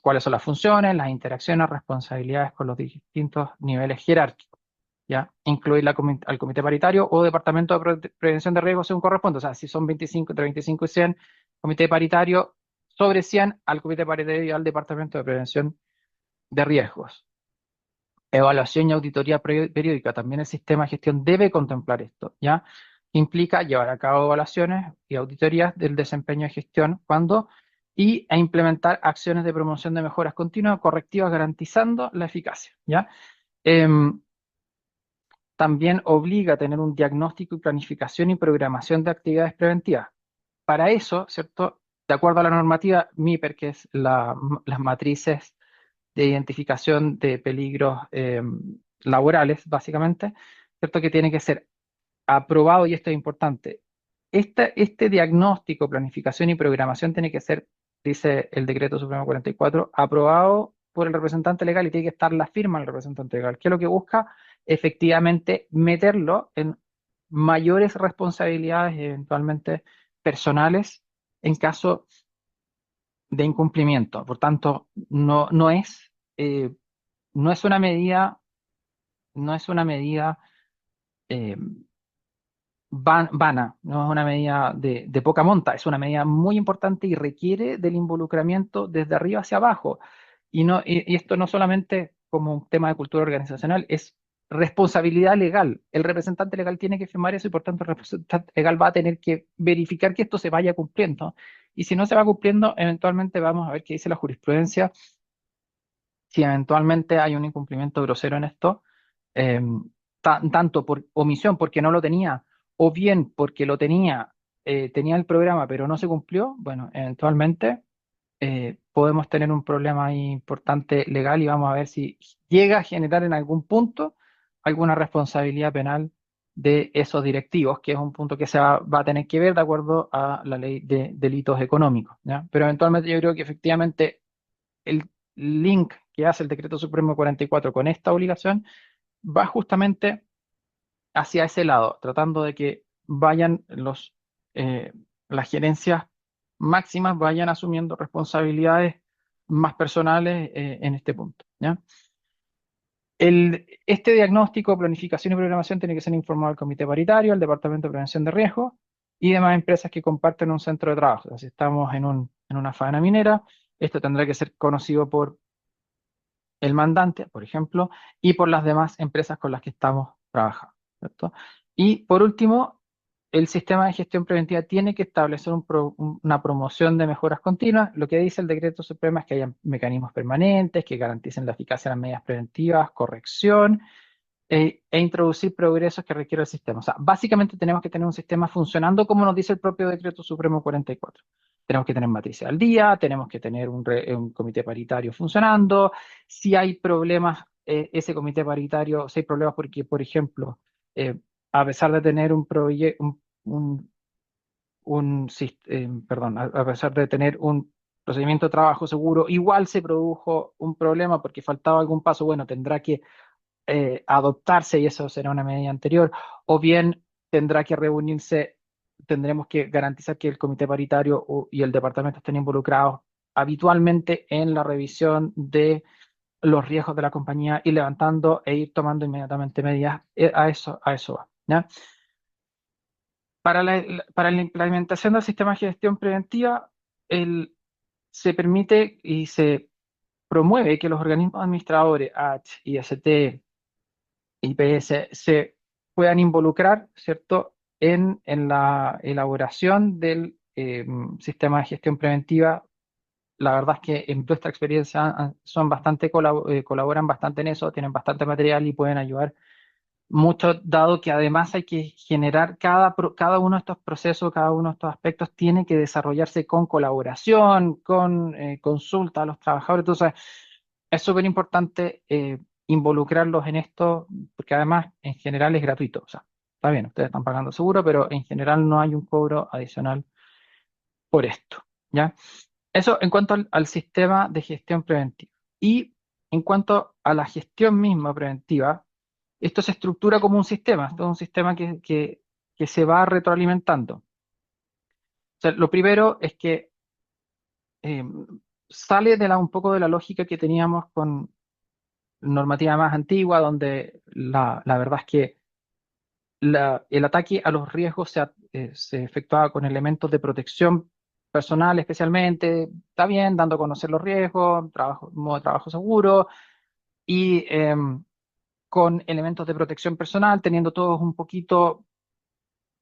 S3: ¿Cuáles son las funciones, las interacciones, responsabilidades con los distintos niveles jerárquicos? ¿Ya? Incluir al comité paritario o departamento de prevención de riesgos según corresponde. O sea, si son 25, entre 25 y 100, comité paritario sobre 100 al comité paritario y al departamento de prevención de riesgos. Evaluación y auditoría periódica. También el sistema de gestión debe contemplar esto, ¿ya? Implica llevar a cabo evaluaciones y auditorías del desempeño de gestión e implementar acciones de promoción de mejoras continuas correctivas garantizando la eficacia, ¿ya? También obliga a tener un diagnóstico y planificación y programación de actividades preventivas. Para eso, ¿cierto? De acuerdo a la normativa MIPER, que es las matrices de identificación de peligros laborales, básicamente, ¿cierto? Que tiene que ser aprobado, y esto es importante. Este diagnóstico, planificación y programación tiene que ser, dice el Decreto Supremo 44, aprobado por el representante legal y tiene que estar la firma del representante legal, que es lo que busca efectivamente meterlo en mayores responsabilidades, eventualmente personales, en caso de incumplimiento. Por tanto, eh, no es una medida, no es una medida eh, vana, no es una medida de poca monta, es una medida muy importante y requiere del involucramiento desde arriba hacia abajo. Y esto no solamente como un tema de cultura organizacional, es responsabilidad legal. El representante legal tiene que firmar eso y por tanto el representante legal va a tener que verificar que esto se vaya cumpliendo. Y si no se va cumpliendo, eventualmente vamos a ver qué dice la jurisprudencia. Si eventualmente hay un incumplimiento grosero en esto, eh, tanto por omisión, porque no lo tenía, o bien porque lo tenía, tenía el programa, pero no se cumplió, bueno, eventualmente podemos tener un problema ahí importante legal y vamos a ver si llega a generar en algún punto alguna responsabilidad penal de esos directivos, que es un punto que va a tener que ver de acuerdo a la ley de delitos económicos, ¿ya? Pero eventualmente yo creo que efectivamente el link que hace el Decreto Supremo 44 con esta obligación va justamente hacia ese lado, tratando de que vayan eh, las gerencias máximas vayan asumiendo responsabilidades más personales en este punto, ¿ya? Este diagnóstico, planificación y programación tiene que ser informado al comité paritario, al departamento de prevención de riesgos y demás empresas que comparten un centro de trabajo. O sea, si estamos en una faena minera, esto tendrá que ser conocido por el mandante, por ejemplo, y por las demás empresas con las que estamos trabajando, ¿cierto? Y por último, el sistema de gestión preventiva tiene que establecer una promoción de mejoras continuas. Lo que dice el decreto supremo es que haya mecanismos permanentes que garanticen la eficacia de las medidas preventivas, corrección, e introducir progresos que requiere el sistema. O sea, básicamente tenemos que tener un sistema funcionando como nos dice el propio Decreto Supremo 44. Tenemos que tener matrices al día, tenemos que tener un comité paritario funcionando. Si hay problemas, ese comité paritario, si hay problemas porque, por ejemplo, a pesar de tener a pesar de tener un procedimiento de trabajo seguro, igual se produjo un problema porque faltaba algún paso, bueno, tendrá que adoptarse y eso será una medida anterior, o bien tendrá que reunirse, tendremos que garantizar que el comité paritario y el departamento estén involucrados habitualmente en la revisión de los riesgos de la compañía y levantando e ir tomando inmediatamente medidas. A eso va, ¿ya? Para la implementación del sistema de gestión preventiva, se permite y se promueve que los organismos administradores, H, IST, IPS, se puedan involucrar, ¿cierto?, en la elaboración del sistema de gestión preventiva. La verdad es que en nuestra experiencia son bastante colaboran bastante en eso, tienen bastante material y pueden ayudar mucho, dado que además hay que generar cada uno de estos procesos, cada uno de estos aspectos tiene que desarrollarse con colaboración, con consulta a los trabajadores. Entonces, es súper importante involucrarlos en esto, porque además en general es gratuito. O sea, está bien, ustedes están pagando seguro, pero en general no hay un cobro adicional por esto, ¿ya? Eso en cuanto al sistema de gestión preventiva. Y en cuanto a la gestión misma preventiva, esto se estructura como un sistema, esto es un sistema que se va retroalimentando. O sea, lo primero es que eh, sale un poco de la lógica que teníamos con normativa más antigua, donde la verdad es que el ataque a los riesgos se efectuaba con elementos de protección personal especialmente, está bien, dando a conocer los riesgos, modo de trabajo seguro y con elementos de protección personal, teniendo todos un poquito,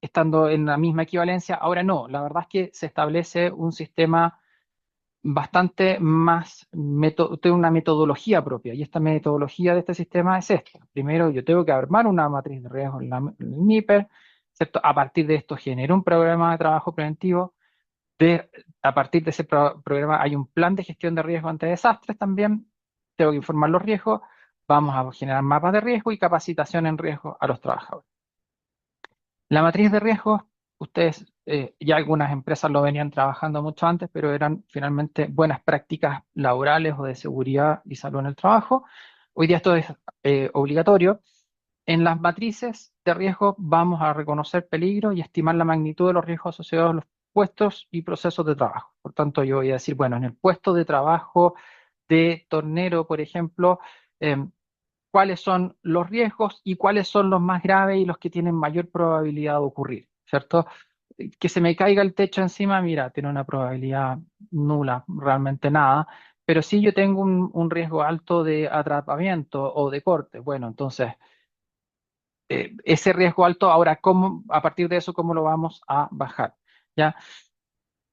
S3: estando en la misma equivalencia. Ahora no, la verdad es que se establece un sistema bastante más, tiene una metodología propia, y esta metodología de este sistema es esta. Primero, yo tengo que armar una matriz de riesgo en el MIPER, ¿cierto? A partir de esto genero un programa de trabajo preventivo. A partir de ese programa hay un plan de gestión de riesgo ante desastres también. Tengo que informar los riesgos. Vamos a generar mapas de riesgo y capacitación en riesgo a los trabajadores. La matriz de riesgos, ustedes, ya algunas empresas lo venían trabajando mucho antes, pero eran finalmente buenas prácticas laborales o de seguridad y salud en el trabajo. Hoy día esto es obligatorio. En las matrices de riesgo vamos a reconocer peligros y estimar la magnitud de los riesgos asociados a los puestos y procesos de trabajo. Por tanto, yo voy a decir, bueno, en el puesto de trabajo de tornero, por ejemplo, cuáles son los riesgos y cuáles son los más graves y los que tienen mayor probabilidad de ocurrir, ¿cierto? Que se me caiga el techo encima, mira, tiene una probabilidad nula, realmente nada, pero si yo tengo un riesgo alto de atrapamiento o de corte, bueno, entonces ese riesgo alto, ahora, a partir de eso, ¿cómo lo vamos a bajar? ¿Ya?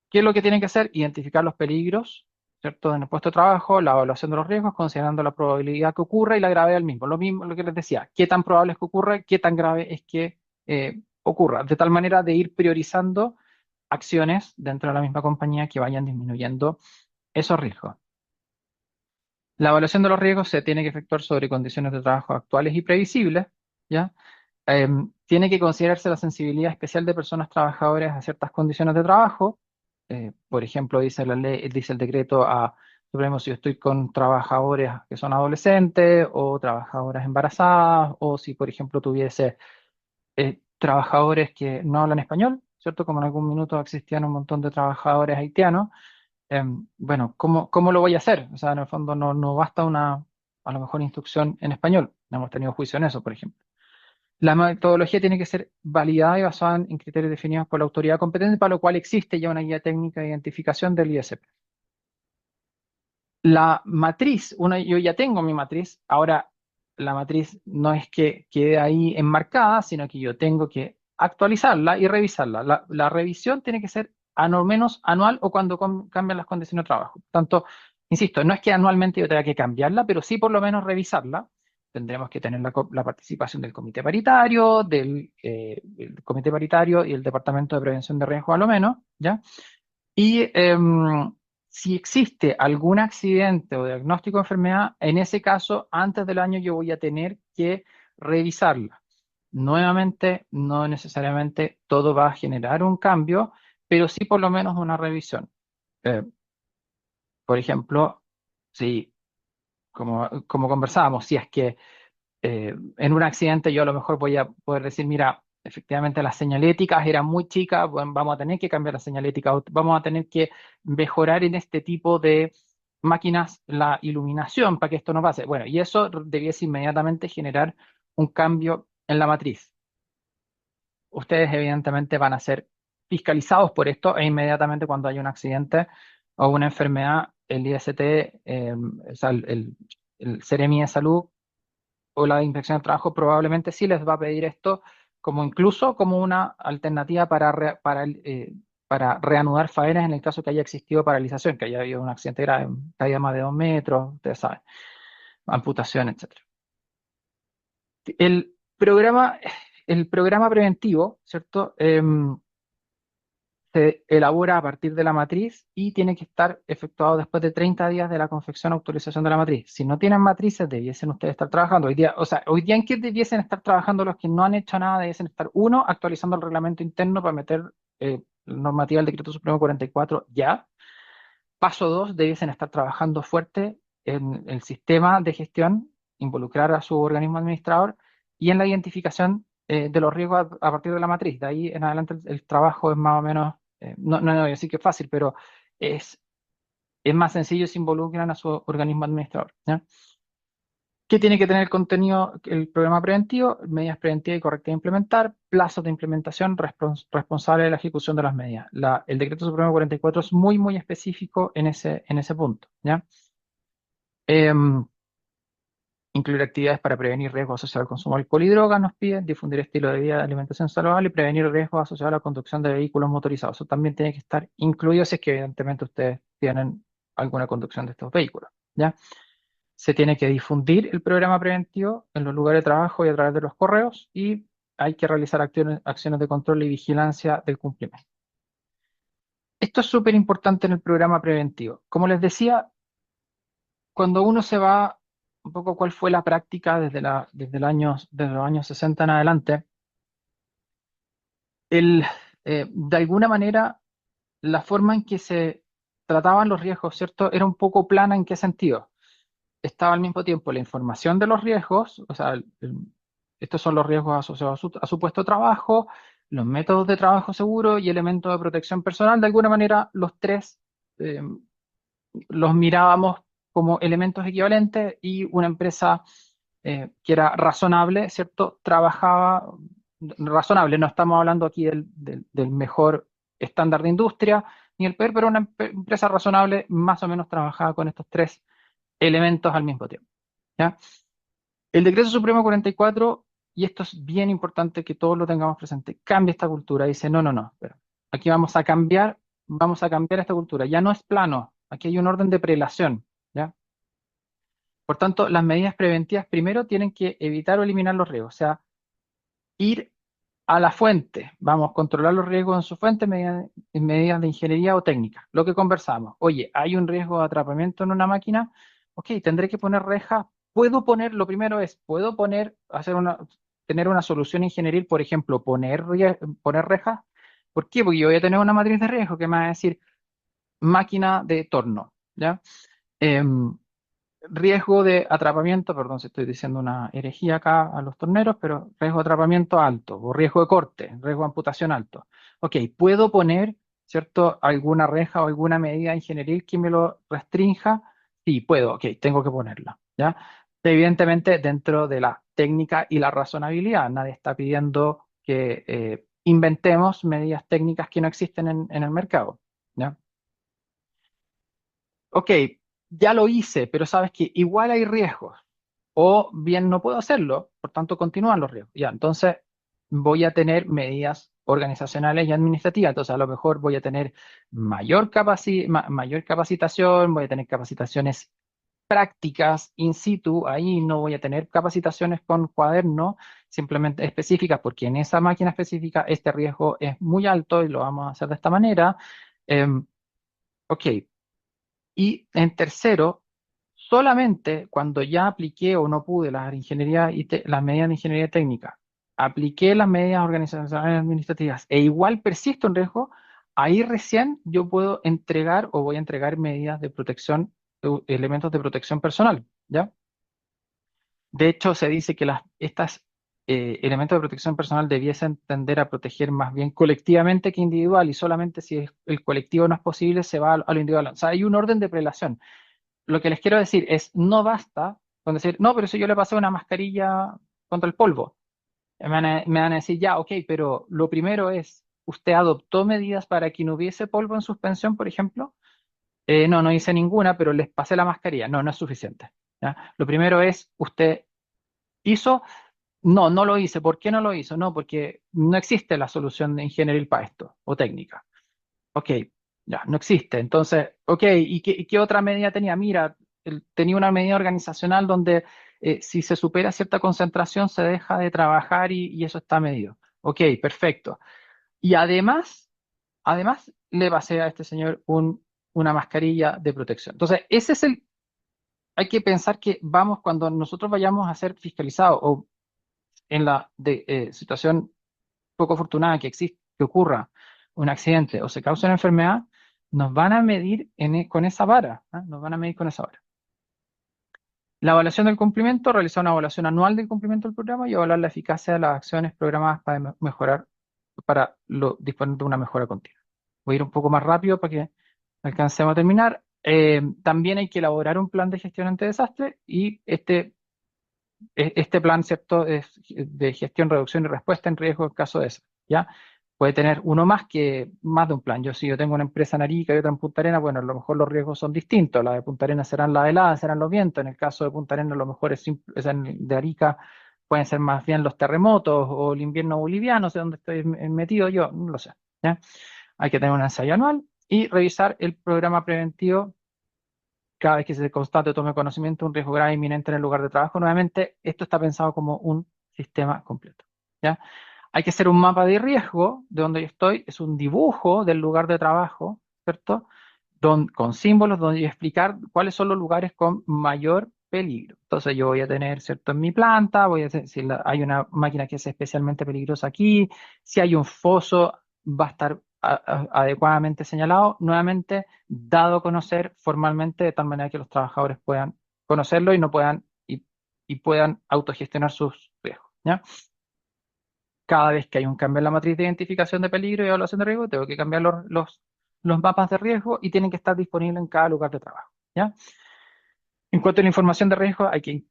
S3: ¿Qué es lo que tienen que hacer? Identificar los peligros, ¿cierto? En el puesto de trabajo, la evaluación de los riesgos, considerando la probabilidad que ocurra y la gravedad del mismo. Lo mismo, lo que les decía, qué tan probable es que ocurra, qué tan grave es que ocurra, de tal manera de ir priorizando acciones dentro de la misma compañía que vayan disminuyendo esos riesgos. La evaluación de los riesgos se tiene que efectuar sobre condiciones de trabajo actuales y previsibles, ¿ya? Tiene que considerarse la sensibilidad especial de personas trabajadoras a ciertas condiciones de trabajo. Por ejemplo, dice la ley, dice el decreto supremo, si yo estoy con trabajadores que son adolescentes o trabajadoras embarazadas, o si, por ejemplo, tuviese trabajadores que no hablan español, ¿cierto? Como en algún minuto existían un montón de trabajadores haitianos. Bueno, ¿cómo lo voy a hacer? O sea, en el fondo no basta a lo mejor, instrucción en español. No hemos tenido juicio en eso, por ejemplo. La metodología tiene que ser validada y basada en criterios definidos por la autoridad competente, para lo cual existe ya una guía técnica de identificación del ISP. La matriz, yo ya tengo mi matriz, ahora la matriz no es que quede ahí enmarcada, sino que yo tengo que actualizarla y revisarla. La revisión tiene que ser al menos anual o cuando cambian las condiciones de trabajo. Por tanto, insisto, no es que anualmente yo tenga que cambiarla, pero sí por lo menos revisarla. Tendremos que tener la participación del comité paritario, el comité paritario y el Departamento de Prevención de Riesgo a lo menos, ¿ya? Y si existe algún accidente o diagnóstico de enfermedad, en ese caso, antes del año yo voy a tener que revisarla. Nuevamente, no necesariamente todo va a generar un cambio, pero sí por lo menos una revisión. Eh, por ejemplo, si, como conversábamos, si es que en un accidente yo a lo mejor voy a poder decir, mira, efectivamente las señaléticas eran muy chicas, bueno, vamos a tener que cambiar la señalética, vamos a tener que mejorar en este tipo de máquinas la iluminación para que esto no pase. Bueno, y eso debiese inmediatamente generar un cambio en la matriz. Ustedes evidentemente van a ser fiscalizados por esto e inmediatamente cuando haya un accidente o una enfermedad, el IST, o sea, el Seremi de Salud o la Inspección del Trabajo probablemente sí les va a pedir esto como incluso como una alternativa para reanudar faenas en el caso que haya existido paralización, que haya habido un accidente grave, caída más de 2 metros, ustedes saben, amputación, etcétera. El programa, el programa preventivo, ¿cierto? Se elabora a partir de la matriz y tiene que estar efectuado después de 30 días de la confección o autorización de la matriz. Si no tienen matrices, debiesen ustedes estar trabajando. Hoy día, o sea, hoy día en qué debiesen estar trabajando los que no han hecho nada, debiesen estar, uno, actualizando el reglamento interno para meter normativa del Decreto Supremo 44 ya. Paso dos, debiesen estar trabajando fuerte en el sistema de gestión, involucrar a su organismo administrador y en la identificación de los riesgos a partir de la matriz. De ahí en adelante el trabajo es más o menos, no voy a decir que es fácil, pero es, es más sencillo si involucran a su organismo administrador. ¿Ya? ¿Qué tiene que tener el contenido, el programa preventivo? Medidas preventivas y correctas de implementar, plazos de implementación, responsable de la ejecución de las medidas. El Decreto Supremo 44 es muy, muy específico en ese punto. ¿Ya? Em, Incluir actividades para prevenir riesgos asociados al consumo de alcohol y drogas, nos piden, difundir estilo de vida de alimentación saludable y prevenir riesgos asociados a la conducción de vehículos motorizados. Eso también tiene que estar incluido si es que evidentemente ustedes tienen alguna conducción de estos vehículos. ¿Ya? Se tiene que difundir el programa preventivo en los lugares de trabajo y a través de los correos y hay que realizar acciones de control y vigilancia del cumplimiento. Esto es súper importante en el programa preventivo. Como les decía, cuando uno se va un poco cuál fue la práctica desde los años 60 en adelante, el, de alguna manera la forma en que se trataban los riesgos, ¿cierto? Era un poco plana. ¿En qué sentido? Estaba al mismo tiempo la información de los riesgos, o sea, estos son los riesgos asociados a su puesto de trabajo, los métodos de trabajo seguro y elementos de protección personal. De alguna manera, los tres eh, los mirábamos como elementos equivalentes y una empresa que era razonable, ¿cierto? Trabajaba razonable, no estamos hablando aquí del mejor estándar de industria ni el peor, pero una empresa razonable más o menos trabajaba con estos tres elementos al mismo tiempo. ¿Ya? El Decreto Supremo 44, y esto es bien importante que todos lo tengamos presente, cambia esta cultura. Dice, no, no, no, espera. Aquí vamos a cambiar esta cultura. Ya no es plano, aquí hay un orden de prelación. ¿Ya? Por tanto, las medidas preventivas primero tienen que evitar o eliminar los riesgos, o sea, ir a la fuente. Vamos a controlar los riesgos en su fuente en medidas de ingeniería o técnica. Lo que conversamos. Oye, hay un riesgo de atrapamiento en una máquina. Ok, tendré que poner rejas. Lo primero es, puedo tener una solución ingenieril, por ejemplo, poner rejas. ¿Por qué? Porque yo voy a tener una matriz de riesgo que me va a decir máquina de torno, ¿ya? Em, Riesgo de atrapamiento, perdón si estoy diciendo una herejía acá a los torneros, pero riesgo de atrapamiento alto, o riesgo de corte, riesgo de amputación alto. Ok, ¿puedo poner, cierto, alguna reja o alguna medida ingenieril que me lo restrinja? Sí, puedo, ok, tengo que ponerla, ¿ya? Evidentemente dentro de la técnica y la razonabilidad, nadie está pidiendo que inventemos medidas técnicas que no existen en el mercado, ¿ya? Ok, ya lo hice, pero sabes que igual hay riesgos. O bien no puedo hacerlo, por tanto continúan los riesgos. Ya, entonces voy a tener medidas organizacionales y administrativas. Entonces a lo mejor voy a tener mayor capacitación, voy a tener capacitaciones prácticas in situ. Ahí no voy a tener capacitaciones con cuadernos simplemente específicas, porque en esa máquina específica este riesgo es muy alto y lo vamos a hacer de esta manera. Em, ok, y en tercero, solamente cuando ya apliqué o no pude las medidas de ingeniería técnica, apliqué las medidas organizacionales administrativas e igual persiste un riesgo, ahí recién yo puedo entregar o voy a entregar medidas de protección, elementos de protección personal, ¿ya? De hecho, se dice que estas elementos de protección personal debiesen tender a proteger más bien colectivamente que individual y solamente si el colectivo no es posible se va a lo individual. O sea, hay un orden de prelación. Lo que les quiero decir es, no basta con decir, no, pero si yo le pasé una mascarilla contra el polvo. Me van a decir, ya, ok, pero lo primero es, ¿usted adoptó medidas para que no hubiese polvo en suspensión, por ejemplo? No, no hice ninguna, pero les pasé la mascarilla. No, no es suficiente. ¿Ya? Lo primero es, ¿usted hizo? No, no lo hice. ¿Por qué no lo hizo? No, porque no existe la solución de ingenieril para esto, o técnica. Ok, ya, no existe. Entonces, ok, ¿y qué otra medida tenía? Mira, tenía una medida organizacional donde si se supera cierta concentración se deja de trabajar y eso está medido. Ok, perfecto. Y además le pasé a este señor una mascarilla de protección. Entonces, hay que pensar que vamos, cuando nosotros vayamos a ser fiscalizados o en la situación poco afortunada que ocurra un accidente o se cause una enfermedad, nos van a medir con esa vara, ¿ah? Nos van a medir con esa vara. La evaluación del cumplimiento, realizar una evaluación anual del cumplimiento del programa y evaluar la eficacia de las acciones programadas para mejorar, disponer de una mejora continua. Voy a ir un poco más rápido para que alcancemos a terminar. También hay que elaborar un plan de gestión ante desastre y este plan, ¿cierto?, es de gestión, reducción y respuesta en riesgo en caso de eso, ¿ya? Puede tener uno más de un plan. Si yo tengo una empresa en Arica y otra en Punta Arenas, bueno, a lo mejor los riesgos son distintos. La de Punta Arenas serán la helada, serán los vientos. En el caso de Punta Arenas, a lo mejor de Arica pueden ser más bien los terremotos o el invierno boliviano, no sé dónde estoy metido yo, no lo sé, ¿ya? Hay que tener un ensayo anual y revisar el programa preventivo cada vez que se constate o tome conocimiento de un riesgo grave inminente en el lugar de trabajo. Nuevamente, esto está pensado como un sistema completo, ¿ya? Hay que hacer un mapa de riesgo de donde yo estoy, es un dibujo del lugar de trabajo, ¿cierto? Con símbolos donde yo explicar cuáles son los lugares con mayor peligro. Entonces yo voy a tener, ¿cierto? En mi planta, voy a hacer, si hay una máquina que es especialmente peligrosa aquí, si hay un foso, va a estar adecuadamente señalado, nuevamente dado a conocer formalmente de tal manera que los trabajadores puedan conocerlo y no puedan y puedan autogestionar sus riesgos, ¿ya? Cada vez que hay un cambio en la matriz de identificación de peligro y evaluación de riesgo, tengo que cambiar los mapas de riesgo y tienen que estar disponibles en cada lugar de trabajo, ¿ya? En cuanto a la información de riesgo, hay que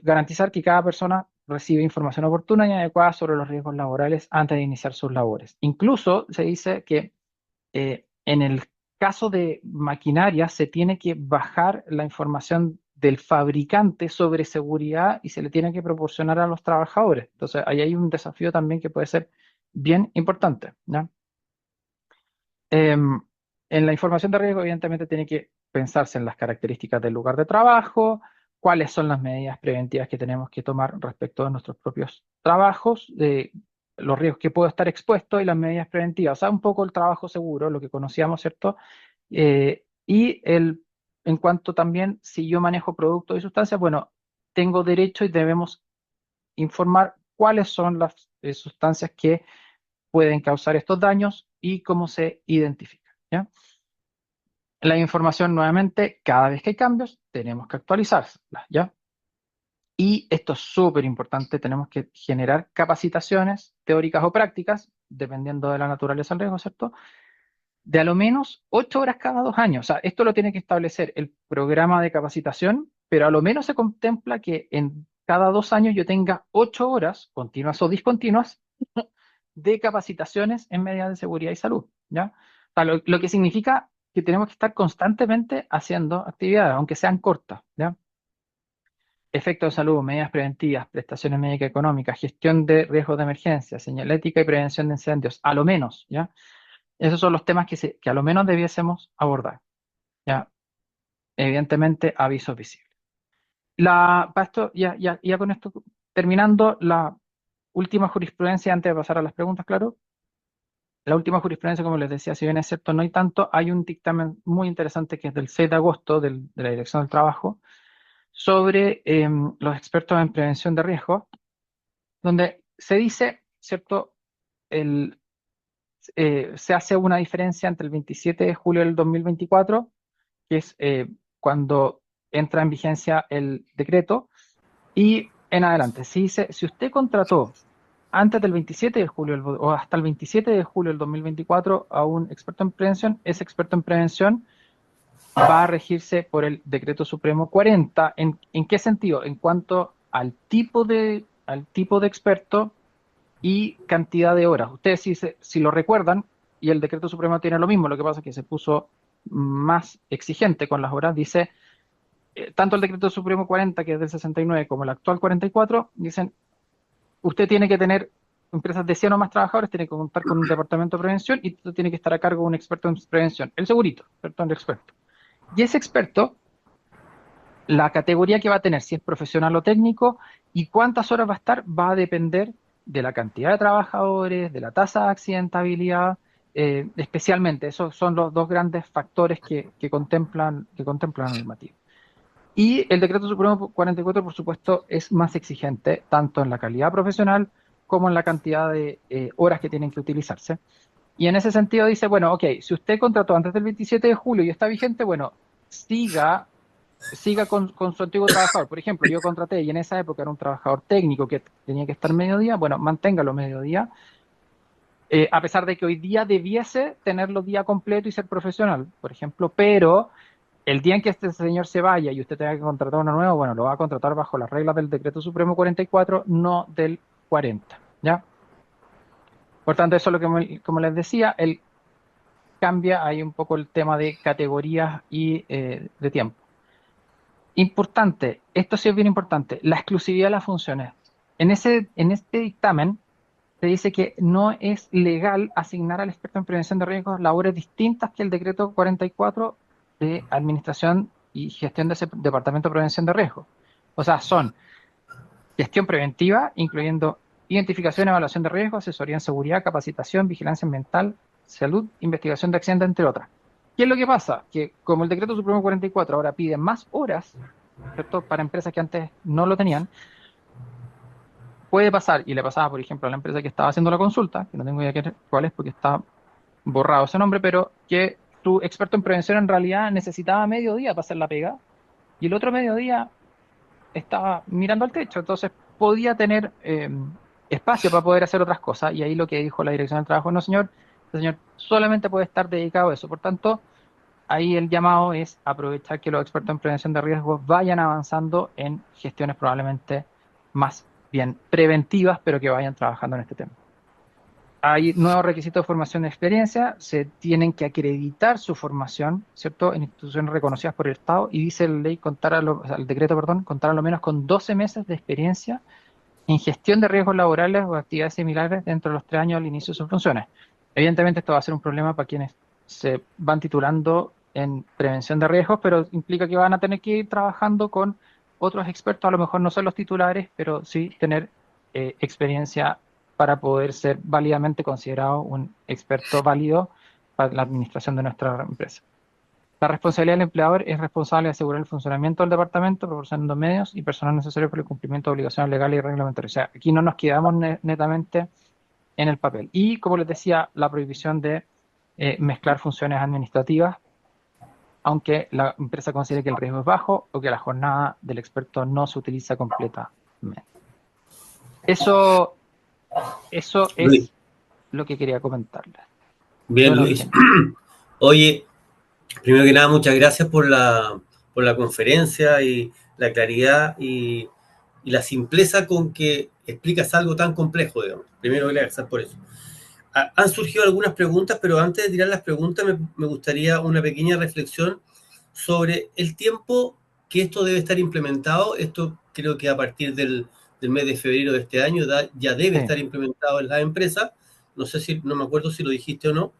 S3: garantizar que cada persona recibe información oportuna y adecuada sobre los riesgos laborales antes de iniciar sus labores. Incluso se dice que en el caso de maquinaria se tiene que bajar la información del fabricante sobre seguridad y se le tiene que proporcionar a los trabajadores. Entonces, ahí hay un desafío también que puede ser bien importante, ¿ya? Em, en la información de riesgo, evidentemente, tiene que pensarse en las características del lugar de trabajo, cuáles son las medidas preventivas que tenemos que tomar respecto a nuestros propios trabajos, los riesgos que puedo estar expuesto y las medidas preventivas. O sea, un poco el trabajo seguro, lo que conocíamos, ¿cierto? En cuanto también, si yo manejo productos y sustancias, bueno, tengo derecho y debemos informar cuáles son las sustancias que pueden causar estos daños y cómo se identifican, ¿ya? La información, nuevamente, cada vez que hay cambios, tenemos que actualizarla, ¿ya? Y esto es súper importante, tenemos que generar capacitaciones teóricas o prácticas, dependiendo de la naturaleza del riesgo, ¿cierto? De a lo menos 8 horas cada 2 años. O sea, esto lo tiene que establecer el programa de capacitación, pero a lo menos se contempla que en cada 2 años yo tenga 8 horas, continuas o discontinuas, de capacitaciones en medidas de seguridad y salud, ¿ya? O sea, lo que significa que tenemos que estar constantemente haciendo actividades, aunque sean cortas, ¿ya? Efectos de salud, medidas preventivas, prestaciones médicas económicas, gestión de riesgos de emergencia, señalética y prevención de incendios, a lo menos, ¿ya? Esos son los temas que a lo menos debiésemos abordar, ¿ya? Evidentemente, avisos visibles. Para esto, ya con esto terminando, la última jurisprudencia, antes de pasar a las preguntas, claro, la última jurisprudencia, como les decía, si bien es cierto, no hay tanto, hay un dictamen muy interesante que es del 6 de agosto de la Dirección del Trabajo sobre los expertos en prevención de riesgo, donde se dice, ¿cierto? Se hace una diferencia entre el 27 de julio del 2024, que es cuando entra en vigencia el decreto, y en adelante. Se dice, si usted contrató antes del 27 de julio o hasta el 27 de julio del 2024 a un experto en prevención, ese experto en prevención va a regirse por el Decreto Supremo 40. ¿En qué sentido? En cuanto al tipo de experto y cantidad de horas. Ustedes si lo recuerdan, y el Decreto Supremo tiene lo mismo, lo que pasa es que se puso más exigente con las horas, dice, tanto el decreto supremo 40, que es del 69, como el actual 44, dicen, usted tiene que tener empresas de 100 o más trabajadores, tiene que contar con un departamento de prevención y usted tiene que estar a cargo de un experto en prevención, el segurito, perdón, el experto. Y ese experto, la categoría que va a tener, si es profesional o técnico, y cuántas horas va a estar, va a depender de la cantidad de trabajadores, de la tasa de accidentabilidad, especialmente. Esos son los dos grandes factores que contemplan la normativa. Y el decreto supremo 44, por supuesto, es más exigente, tanto en la calidad profesional como en la cantidad de horas que tienen que utilizarse. Y en ese sentido dice, bueno, ok, si usted contrató antes del 27 de julio y está vigente, bueno, siga con su antiguo trabajador. Por ejemplo, yo contraté y en esa época era un trabajador técnico que tenía que estar mediodía, bueno, manténgalo mediodía, a pesar de que hoy día debiese tenerlo día completo y ser profesional, por ejemplo, pero el día en que este señor se vaya y usted tenga que contratar uno nuevo, bueno, lo va a contratar bajo las reglas del Decreto Supremo 44, no del 40, ¿ya? Por tanto, eso es lo que, como les decía, cambia ahí un poco el tema de categorías y de tiempo. Importante, esto sí es bien importante, la exclusividad de las funciones. En este dictamen se dice que no es legal asignar al experto en prevención de riesgos labores distintas que el decreto 44 de administración y gestión de ese departamento de prevención de riesgos. O sea, son gestión preventiva, incluyendo identificación y evaluación de riesgos, asesoría en seguridad, capacitación, vigilancia ambiental, salud, investigación de accidentes, entre otras. ¿Qué es lo que pasa? Que como el decreto supremo 44 ahora pide más horas, ¿cierto? Para empresas que antes no lo tenían, puede pasar, y le pasaba, por ejemplo, a la empresa que estaba haciendo la consulta, que no tengo idea cuál es porque está borrado ese nombre, pero que su experto en prevención en realidad necesitaba medio día para hacer la pega, y el otro mediodía estaba mirando al techo, entonces podía tener espacio para poder hacer otras cosas, y ahí lo que dijo la Dirección del Trabajo, no señor, este señor solamente puede estar dedicado a eso, por tanto, ahí el llamado es aprovechar que los expertos en prevención de riesgos vayan avanzando en gestiones probablemente más bien preventivas, pero que vayan trabajando en este tema. Hay nuevos requisitos de formación y experiencia, se tienen que acreditar su formación, ¿cierto? En instituciones reconocidas por el Estado, y dice la ley o sea, el decreto, perdón, contar a lo menos con 12 meses de experiencia en gestión de riesgos laborales o actividades similares dentro de los 3 años al inicio de sus funciones. Evidentemente esto va a ser un problema para quienes se van titulando en prevención de riesgos, pero implica que van a tener que ir trabajando con otros expertos, a lo mejor no son los titulares, pero sí tener experiencia para poder ser válidamente considerado un experto válido para la administración de nuestra empresa. La responsabilidad del empleador es responsable de asegurar el funcionamiento del departamento, proporcionando medios y personal necesarios para el cumplimiento de obligaciones legales y reglamentarias. O sea, aquí no nos quedamos netamente en el papel. Y, como les decía, la prohibición de mezclar funciones administrativas, aunque la empresa considere que el riesgo es bajo o que la jornada del experto no se utiliza completamente. Eso
S2: Luis.
S3: es lo que quería comentarles.
S2: Bien,
S3: Bueno,
S2: Luis.
S3: Virginia.
S2: Oye, primero que nada, muchas gracias por la conferencia y la claridad y la simpleza con que explicas algo tan complejo, digamos. Primero, gracias por eso. Han surgido algunas preguntas, pero antes de tirar las preguntas me gustaría una pequeña reflexión sobre el tiempo que esto debe estar implementado. Esto creo que a partir del mes de febrero de este año ya debe
S3: Sí.
S2: estar implementado en las empresas. No sé si, no me acuerdo si lo dijiste o no.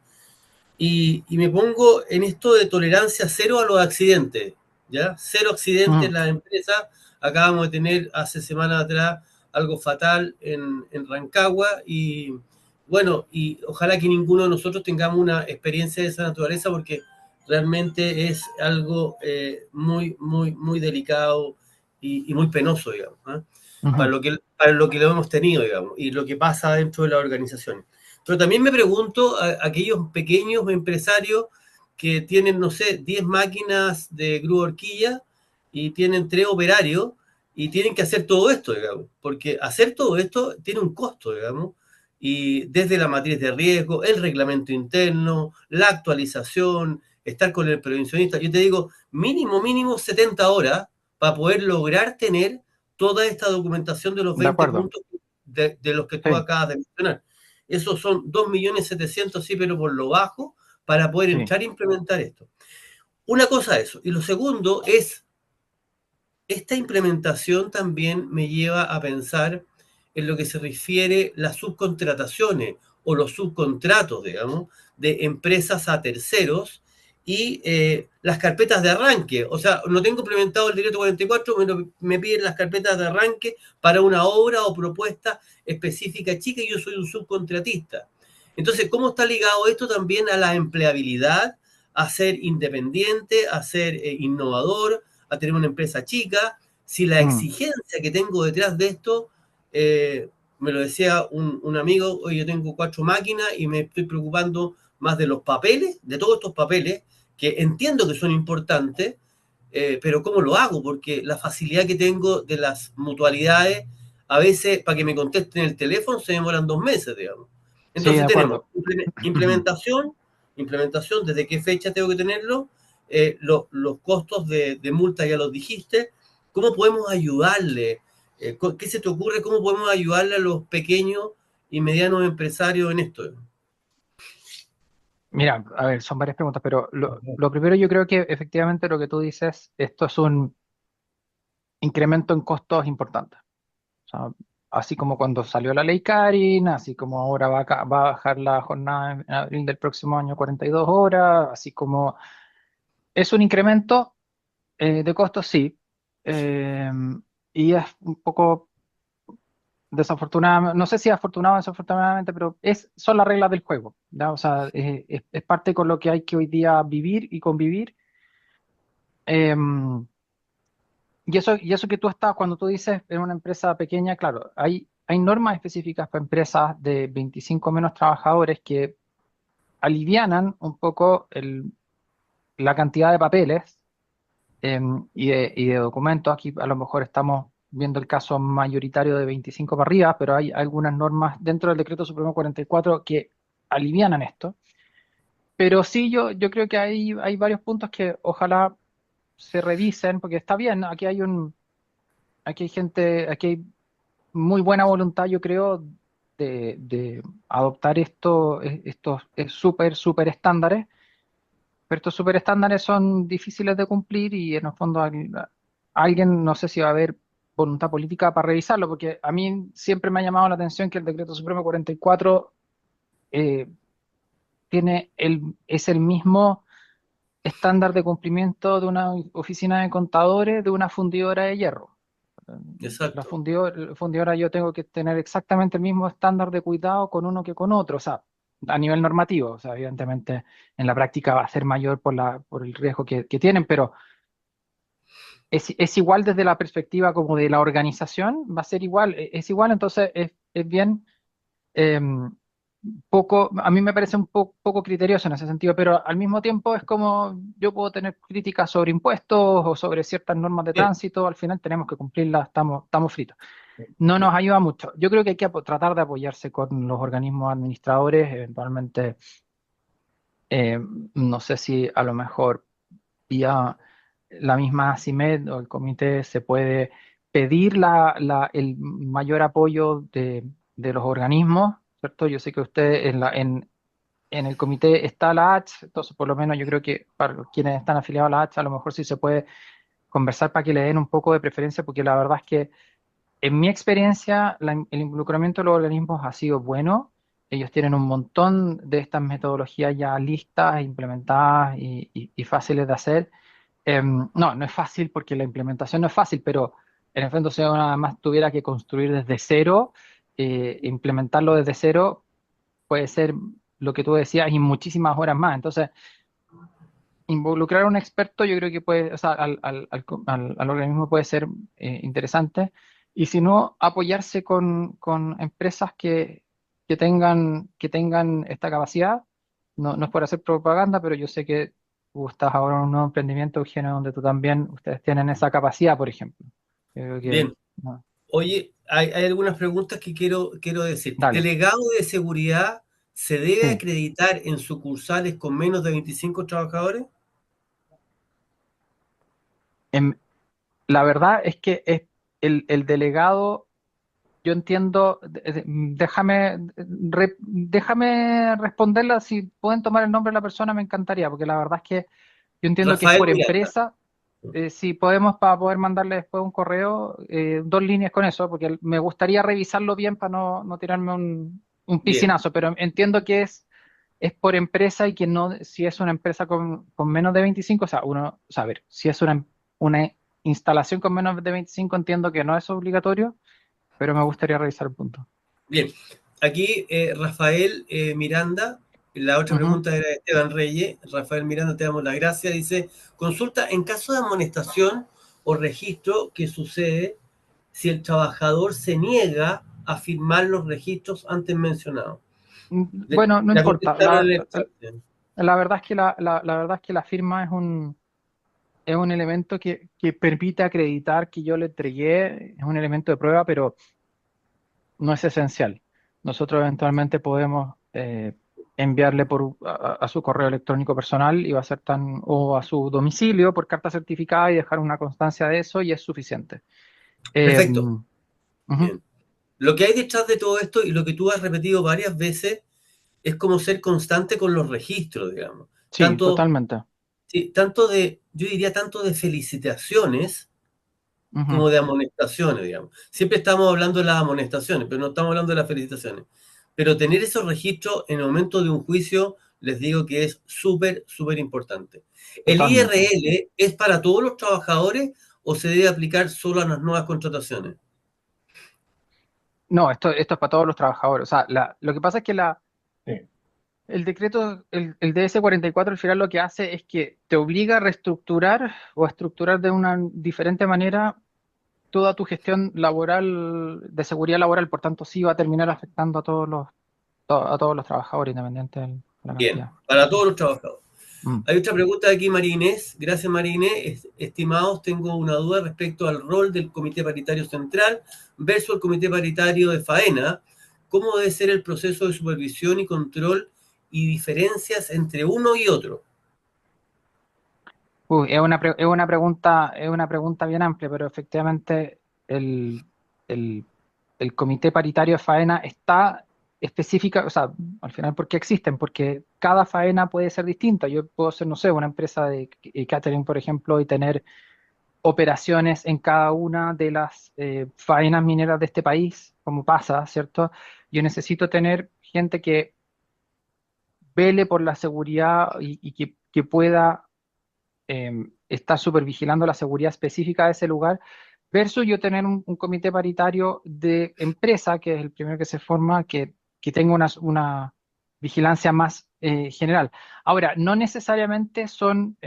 S2: Y me pongo en esto de tolerancia cero a los accidentes, ¿ya? Cero accidentes en las empresas. Acabamos de tener hace semanas atrás algo fatal en Rancagua y bueno, y ojalá que ninguno de nosotros tengamos una experiencia de esa naturaleza porque realmente es algo muy, muy, muy delicado y muy penoso, digamos, ¿eh? Para lo que lo hemos tenido, digamos, y lo que pasa dentro de las organizaciones. Pero también me pregunto a aquellos pequeños empresarios que tienen, no sé, 10 máquinas de grúa horquilla y tienen 3 operarios y tienen que hacer todo esto, digamos, porque hacer todo esto tiene un costo, digamos, y desde la matriz de riesgo, el reglamento interno, la actualización, estar con el prevencionista, yo te digo, mínimo 70 horas para poder lograr tener toda esta documentación de los
S3: De
S2: 20
S3: acuerdo.
S2: puntos de los que tú
S3: Sí.
S2: acabas de mencionar. Esos son 2.700.000, sí, pero por lo bajo, para poder
S3: Sí.
S2: entrar e implementar esto. Una cosa eso. Y lo segundo es, esta implementación también me lleva a pensar en lo que se refiere las subcontrataciones o los subcontratos, digamos, de empresas a terceros y las carpetas de arranque. O sea, no tengo implementado el decreto 44, me piden las carpetas de arranque para una obra o propuesta específica chica y yo soy un subcontratista. Entonces, ¿cómo está ligado esto también a la empleabilidad, a ser independiente, a ser innovador, a tener una empresa chica? Si la
S3: Mm.
S2: exigencia que tengo detrás de esto, me lo decía un amigo, hoy yo tengo 4 máquinas y me estoy preocupando más de los papeles, de todos estos papeles, que entiendo que son importantes, pero ¿cómo lo hago? Porque la facilidad que tengo de las mutualidades, a veces para que me contesten el teléfono se demoran 2 meses, digamos.
S3: Sí, de
S2: Entonces tenemos
S3: acuerdo.
S2: implementación, desde qué fecha tengo que tenerlo, los costos de multa ya los dijiste. ¿Cómo podemos ayudarle? ¿Qué se te ocurre? ¿Cómo podemos ayudarle a los pequeños y medianos empresarios en esto?
S3: Mira, a ver, son varias preguntas, pero lo primero yo creo que efectivamente lo que tú dices, esto es un incremento en costos importante. O sea, así como cuando salió la ley Karin, así como ahora va a bajar la jornada en abril del próximo año 42 horas, así como es un incremento de costos, sí. Eh, y es un poco desafortunadamente, no sé si afortunado o desafortunadamente, pero son las reglas del juego, ¿ya? O sea, es parte con lo que hay que hoy día vivir y convivir. Em, y eso que tú estás, cuando tú dices en una empresa pequeña, claro, hay normas específicas para empresas de 25 menos trabajadores que alivianan un poco la cantidad de papeles y de documentos. Aquí a lo mejor estamos viendo el caso mayoritario de 25 para arriba, pero hay algunas normas dentro del Decreto Supremo 44 que alivianan esto. Pero sí, yo creo que hay varios puntos que ojalá se revisen, porque está bien, ¿no? Aquí hay muy buena voluntad, yo creo, de adoptar estos súper estándares, pero estos súper estándares son difíciles de cumplir y en el fondo alguien, no sé si va a haber voluntad política para revisarlo, porque a mí siempre me ha llamado la atención que el Decreto Supremo 44 eh, es el mismo estándar de cumplimiento de una oficina de contadores de una fundidora de hierro.
S2: Exacto.
S3: La fundidora yo tengo que tener exactamente el mismo estándar de cuidado con uno que con otro, o sea, a nivel normativo, o sea, evidentemente en la práctica va a ser mayor por el riesgo que tienen, pero es igual desde la perspectiva como de la organización, va a ser igual, es igual, entonces es bien eh, a mí me parece un poco criterioso en ese sentido, pero al mismo tiempo es como yo puedo tener críticas sobre impuestos o sobre ciertas normas de
S2: Bien,
S3: tránsito, al final tenemos que cumplirlas, estamos fritos. No nos
S2: bien.
S3: ayuda mucho. Yo creo que hay que tratar de apoyarse con los organismos administradores, eventualmente, eh, no sé si a lo mejor vía la misma CIMED o el comité se puede pedir el mayor apoyo de los organismos, ¿cierto? Yo sé que usted en el comité está la H, entonces por lo menos yo creo que para los quienes están afiliados a la H, a lo mejor sí se puede conversar para que le den un poco de preferencia, porque la verdad es que en mi experiencia el involucramiento de los organismos ha sido bueno. Ellos tienen un montón de estas metodologías ya listas, implementadas y fáciles de hacer. No es fácil porque la implementación no es fácil, pero en el fondo si uno nada más tuviera que construir desde cero, implementarlo desde cero puede ser lo que tú decías y muchísimas horas más. Entonces, involucrar a un experto yo creo que puede, o sea, al organismo puede ser interesante. Y si no, apoyarse con empresas que tengan esta capacidad. No es por hacer propaganda, pero yo sé que tú estás ahora en un nuevo emprendimiento, Eugenio, donde ustedes tienen esa capacidad, por ejemplo. Yo creo que,
S2: Bien.
S3: no.
S2: Oye, hay algunas preguntas que quiero decirte.
S3: Dale.
S2: ¿Delegado de seguridad se debe
S3: Sí.
S2: acreditar en sucursales con menos de 25 trabajadores?
S3: Em, la verdad es que el delegado. yo entiendo, déjame responderla, si pueden tomar el nombre de la persona me encantaría, porque la verdad es que yo entiendo que es
S2: Rafael
S3: por
S2: Miranda.
S3: empresa. Si podemos, para poder mandarle después un correo, 2 líneas con eso, porque me gustaría revisarlo bien para no tirarme un
S2: Bien,
S3: piscinazo, pero entiendo que es por empresa y que no, si es una empresa con menos de 25, o sea, o sea, a ver, si es una instalación con menos de 25, entiendo que no es obligatorio, pero me gustaría revisar el punto.
S2: bien. Aquí Rafael Miranda, la otra
S3: Ujú.
S2: pregunta era de Esteban Reyes. Rafael Miranda, te damos las gracias. Dice, consulta, en caso de amonestación o registro, ¿qué sucede si el trabajador se niega a firmar los registros antes mencionados?
S3: Bueno, no
S2: Ya
S3: importa.
S2: contestaron en el chat.
S3: La verdad es que la verdad es que la firma es un elemento que permite acreditar que yo le entregué, es un elemento de prueba, pero no es esencial. Nosotros eventualmente podemos enviarle a su correo electrónico personal y va a ser o a su domicilio por carta certificada y dejar una constancia de eso y es suficiente.
S2: Perfecto.
S3: Ujú.
S2: Bien. Lo que hay detrás de todo esto y lo que tú has repetido varias veces es como ser constante con los registros, digamos.
S3: Sí,
S2: Tanto,
S3: totalmente.
S2: sí, yo diría tanto de felicitaciones
S3: Ujú.
S2: como de amonestaciones, digamos. Siempre estamos hablando de las amonestaciones, pero no estamos hablando de las felicitaciones. Pero tener esos registros en el momento de un juicio, les digo que es súper, súper importante. ¿El
S3: Totalmente.
S2: IRL es para todos los trabajadores o se debe aplicar solo a las nuevas contrataciones?
S3: No, esto es para todos los trabajadores. O sea, lo que pasa es que
S1: Sí.
S3: el decreto, el DS 44 al final lo que hace es que te obliga a reestructurar o a estructurar de una diferente manera toda tu gestión laboral, de seguridad laboral, por tanto sí va a terminar afectando a todos los trabajadores, independiente de la
S2: Bien,
S3: cantidad.
S2: para todos los trabajadores.
S3: Mm.
S2: Hay otra pregunta de aquí, María Inés. Gracias, María Inés. Estimados, tengo una duda respecto al rol del Comité Paritario Central versus el Comité Paritario de Faena. ¿Cómo debe ser el proceso de supervisión y control y diferencias entre uno y otro?
S3: Uy, es una pregunta bien amplia, pero efectivamente el, el, el comité paritario de faena está específica, o sea, al final, ¿por qué existen? Porque cada faena puede ser distinta. Yo puedo ser, no sé, una empresa de catering, por ejemplo, y tener operaciones en cada una de las faenas mineras de este país, como pasa, ¿cierto? Yo necesito tener gente que vele por la seguridad y que pueda estar supervigilando la seguridad específica de ese lugar, versus yo tener un comité paritario de empresa, que es el primero que se forma, que tenga una vigilancia más general. Ahora, no necesariamente son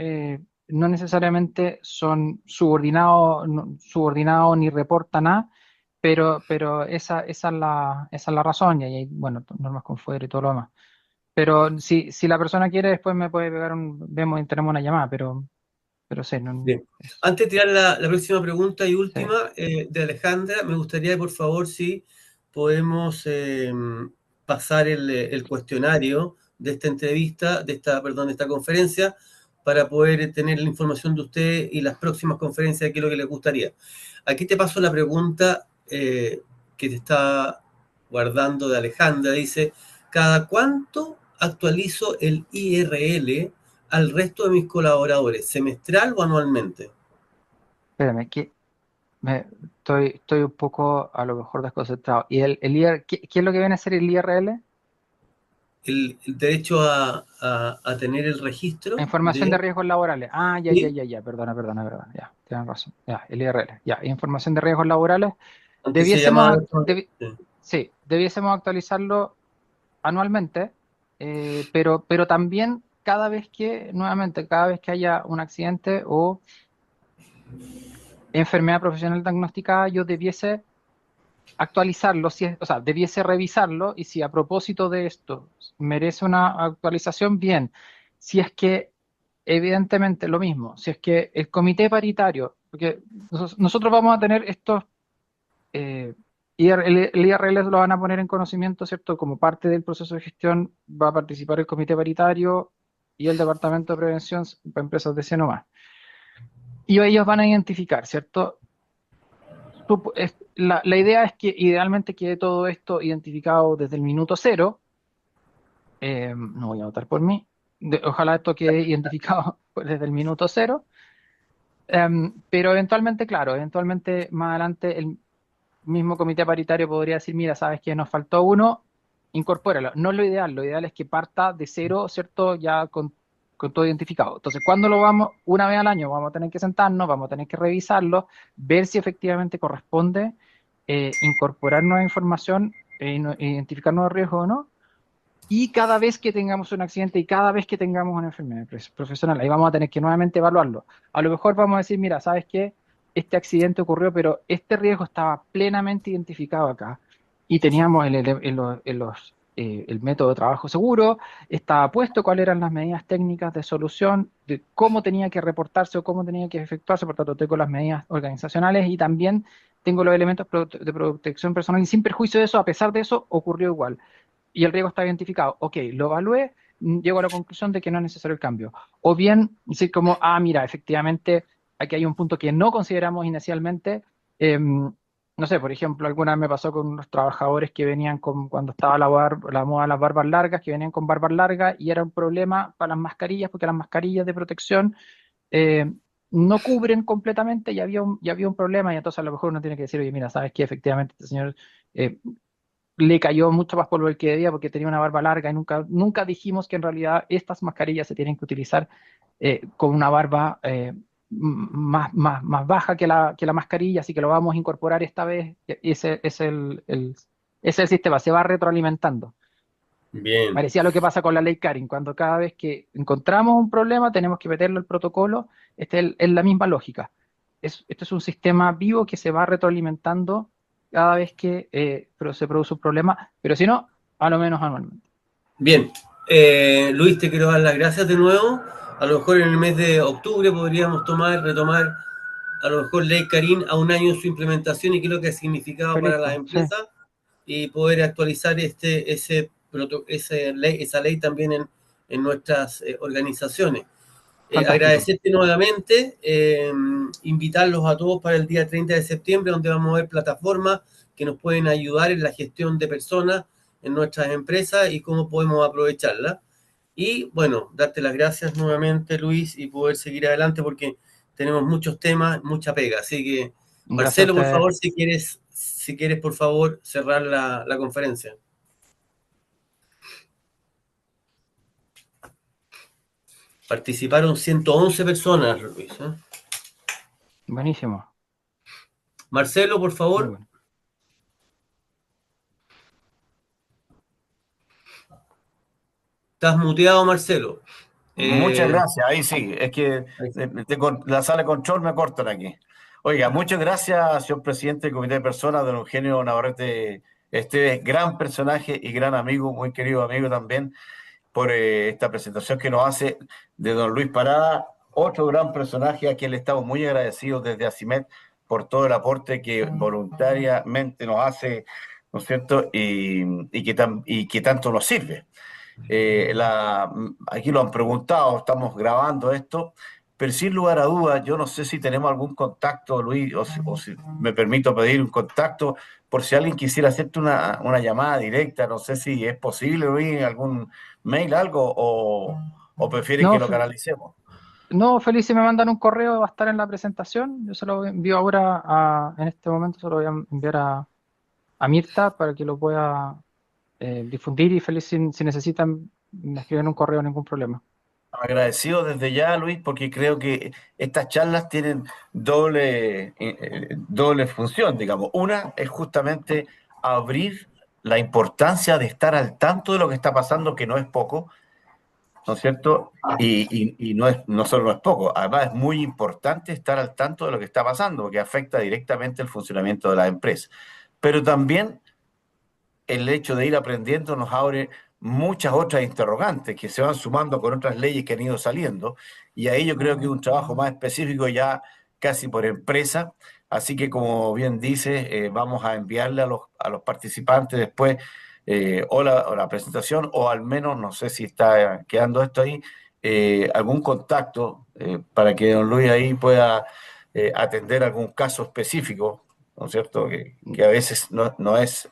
S3: subordinados, subordinados ni reportan nada. Pero esa es la razón, y ahí hay, bueno, normas con fuero y todo lo demás. Pero si la persona quiere, después me puede pegar vemos y tenemos una llamada, pero sí, no,
S2: Bien. Antes de tirar la próxima pregunta y
S3: sí.
S2: última de Alejandra, me gustaría, por favor, si podemos pasar el cuestionario de esta entrevista, perdón, de esta conferencia, para poder tener la información de usted y las próximas conferencias, qué es lo que les gustaría. Aquí te paso la pregunta que te está guardando de Alejandra. Dice, ¿cada cuánto actualizo el IRL al resto de mis colaboradores, semestral o anualmente?
S3: Espérame, que estoy un poco a lo mejor desconcentrado. ¿Y qué es lo que viene a ser el IRL?
S2: El derecho a tener el registro
S3: Información de
S2: de...
S3: riesgos laborales. Ah, ya, ya,
S2: Sí,
S3: ya, ya, perdona, ya, tienes razón. Ya, el IRL, ya, información de riesgos laborales.
S2: antes se
S3: Debiésemos,
S2: llamaba...
S3: sí, debiésemos actualizarlo anualmente, pero también nuevamente, cada vez que haya un accidente o enfermedad profesional diagnosticada, yo debiese actualizarlo, o sea, debiese revisarlo y si a propósito de esto merece una actualización, bien. Si es que, evidentemente, lo mismo, si es que el comité paritario, porque nosotros vamos a tener estos, el IRL lo van a poner en conocimiento, ¿cierto? Como parte del proceso de gestión va a participar el comité paritario y el departamento de prevención para empresas de Senoma. Y ellos van a identificar, ¿cierto? La idea es que idealmente quede todo esto identificado desde el minuto cero. No voy a votar por mí. Ojalá esto quede identificado desde el minuto cero. Pero eventualmente, claro, eventualmente más adelante el mismo comité paritario podría decir, mira, sabes que nos faltó uno, incorpóralo. No es lo ideal es que parta de cero, ¿cierto? Ya con todo identificado. Entonces, cuando lo vamos, una vez al año, vamos a tener que sentarnos, vamos a tener que revisarlo, ver si efectivamente corresponde incorporar nueva información e identificar nuevos riesgos o no. Y cada vez que tengamos un accidente y cada vez que tengamos una enfermedad profesional, ahí vamos a tener que nuevamente evaluarlo. A lo mejor vamos a decir, mira, ¿sabes qué? Este accidente ocurrió, pero este riesgo estaba plenamente identificado acá y teníamos el método de trabajo seguro, estaba puesto cuáles eran las medidas técnicas de solución, de cómo tenía que reportarse o cómo tenía que efectuarse, por tanto, tengo las medidas organizacionales y también tengo los elementos de protección personal y sin perjuicio de eso, a pesar de eso, ocurrió igual y el riesgo está identificado. Ok, lo evalué, llego a la conclusión de que no es necesario el cambio. O bien decir como, mira, efectivamente, aquí hay un punto que no consideramos inicialmente. No sé, por ejemplo, alguna vez me pasó con unos trabajadores que venían cuando estaba la moda de las barbas largas, que venían con barbas largas y era un problema para las mascarillas, porque las mascarillas de protección eh, no cubren completamente y había un problema y entonces a lo mejor uno tiene que decir, oye, mira, ¿sabes qué? Efectivamente, este señor eh, le cayó mucho más polvo del que debía porque tenía una barba larga y nunca dijimos que en realidad estas mascarillas se tienen que utilizar con una barba más baja que la mascarilla, así que lo vamos a incorporar esta vez. Ese es ese es el sistema, se va retroalimentando.
S2: Bien,
S3: Parecía lo que pasa con la ley Karin, cuando cada vez que encontramos un problema tenemos que meterlo al protocolo, es la misma lógica. Esto es un sistema vivo que se va retroalimentando cada vez que se produce un problema, pero si no, a lo menos anualmente.
S2: bien. Luis, te quiero dar las gracias de nuevo. A lo mejor en el mes de octubre podríamos retomar a lo mejor Ley Karin a un año su implementación y qué es lo que ha significado para
S3: Feliz,
S2: las
S3: pues, sí,
S2: empresas y poder actualizar esa ley también en nuestras organizaciones.
S3: fantástico.
S2: Agradecerte nuevamente, invitarlos a todos para el día 30 de septiembre, donde vamos a ver plataformas que nos pueden ayudar en la gestión de personas en nuestras empresas y cómo podemos aprovecharla. Y bueno, darte las gracias nuevamente, Luis, y poder seguir adelante porque tenemos muchos temas, mucha pega. Así que,
S3: Gracias a
S2: Marcelo, por
S3: ustedes.
S2: favor, si quieres, por favor, cerrar la conferencia. Participaron 111 personas, Luis, ¿eh?
S3: Buenísimo,
S2: Marcelo, por
S3: muy
S2: favor.
S3: bueno.
S2: Estás muteado, Marcelo.
S1: Muchas
S2: Eh,
S1: gracias, ahí sí, es que la sala de control me cortan aquí. Oiga, muchas gracias, señor presidente del Comité de Personas, don Eugenio Navarrete Esteves, gran personaje y gran amigo, muy querido amigo también, por esta presentación que nos hace de don Luis Parada, otro gran personaje a quien le estamos muy agradecidos desde ACIMED por todo el aporte que voluntariamente nos hace, ¿no es cierto? Y que tanto nos sirve. Aquí lo han preguntado, estamos grabando esto, pero sin lugar a dudas, yo no sé si tenemos algún contacto, Luis, o si me permito pedir un contacto por si alguien quisiera hacerte una llamada directa, no sé si es posible, Luis, algún mail, algo, o prefieres que
S3: No,
S1: lo canalicemos.
S3: no, Feliz, si me mandan un correo va a estar en la presentación. Yo se lo envío ahora, en este momento se lo voy a enviar a Mirta para que lo pueda difundir y Feliz, si necesitan, me escriben un correo, ningún problema.
S1: Agradecido desde ya, Luis, porque creo que estas charlas tienen doble función, digamos. Una es justamente abrir la importancia de estar al tanto de lo que está pasando, que no es poco, ¿no es cierto? Y no solo no es poco, además es muy importante estar al tanto de lo que está pasando, porque afecta directamente el funcionamiento de la empresa. Pero también el hecho de ir aprendiendo nos abre muchas otras interrogantes que se van sumando con otras leyes que han ido saliendo, y ahí yo creo que es un trabajo más específico ya casi por empresa, así que como bien dice, vamos a enviarle a los participantes después o la presentación, o al menos, no sé si está quedando esto ahí, algún contacto para que don Luis ahí pueda atender algún caso específico, ¿no es cierto? Que a veces no es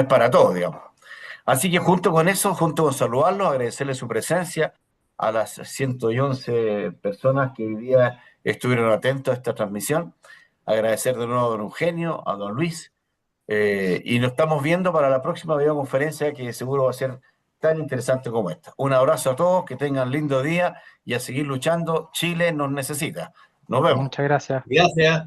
S1: para todos, digamos. Así que junto con eso, junto con saludarlos, agradecerle su presencia a las 111 personas que hoy día estuvieron atentos a esta transmisión. Agradecer de nuevo a don Eugenio, a don Luis, y nos estamos viendo para la próxima videoconferencia que seguro va a ser tan interesante como esta. Un abrazo a todos, que tengan lindo día y a seguir luchando. Chile nos necesita. Nos vemos.
S3: Muchas gracias.
S2: Gracias.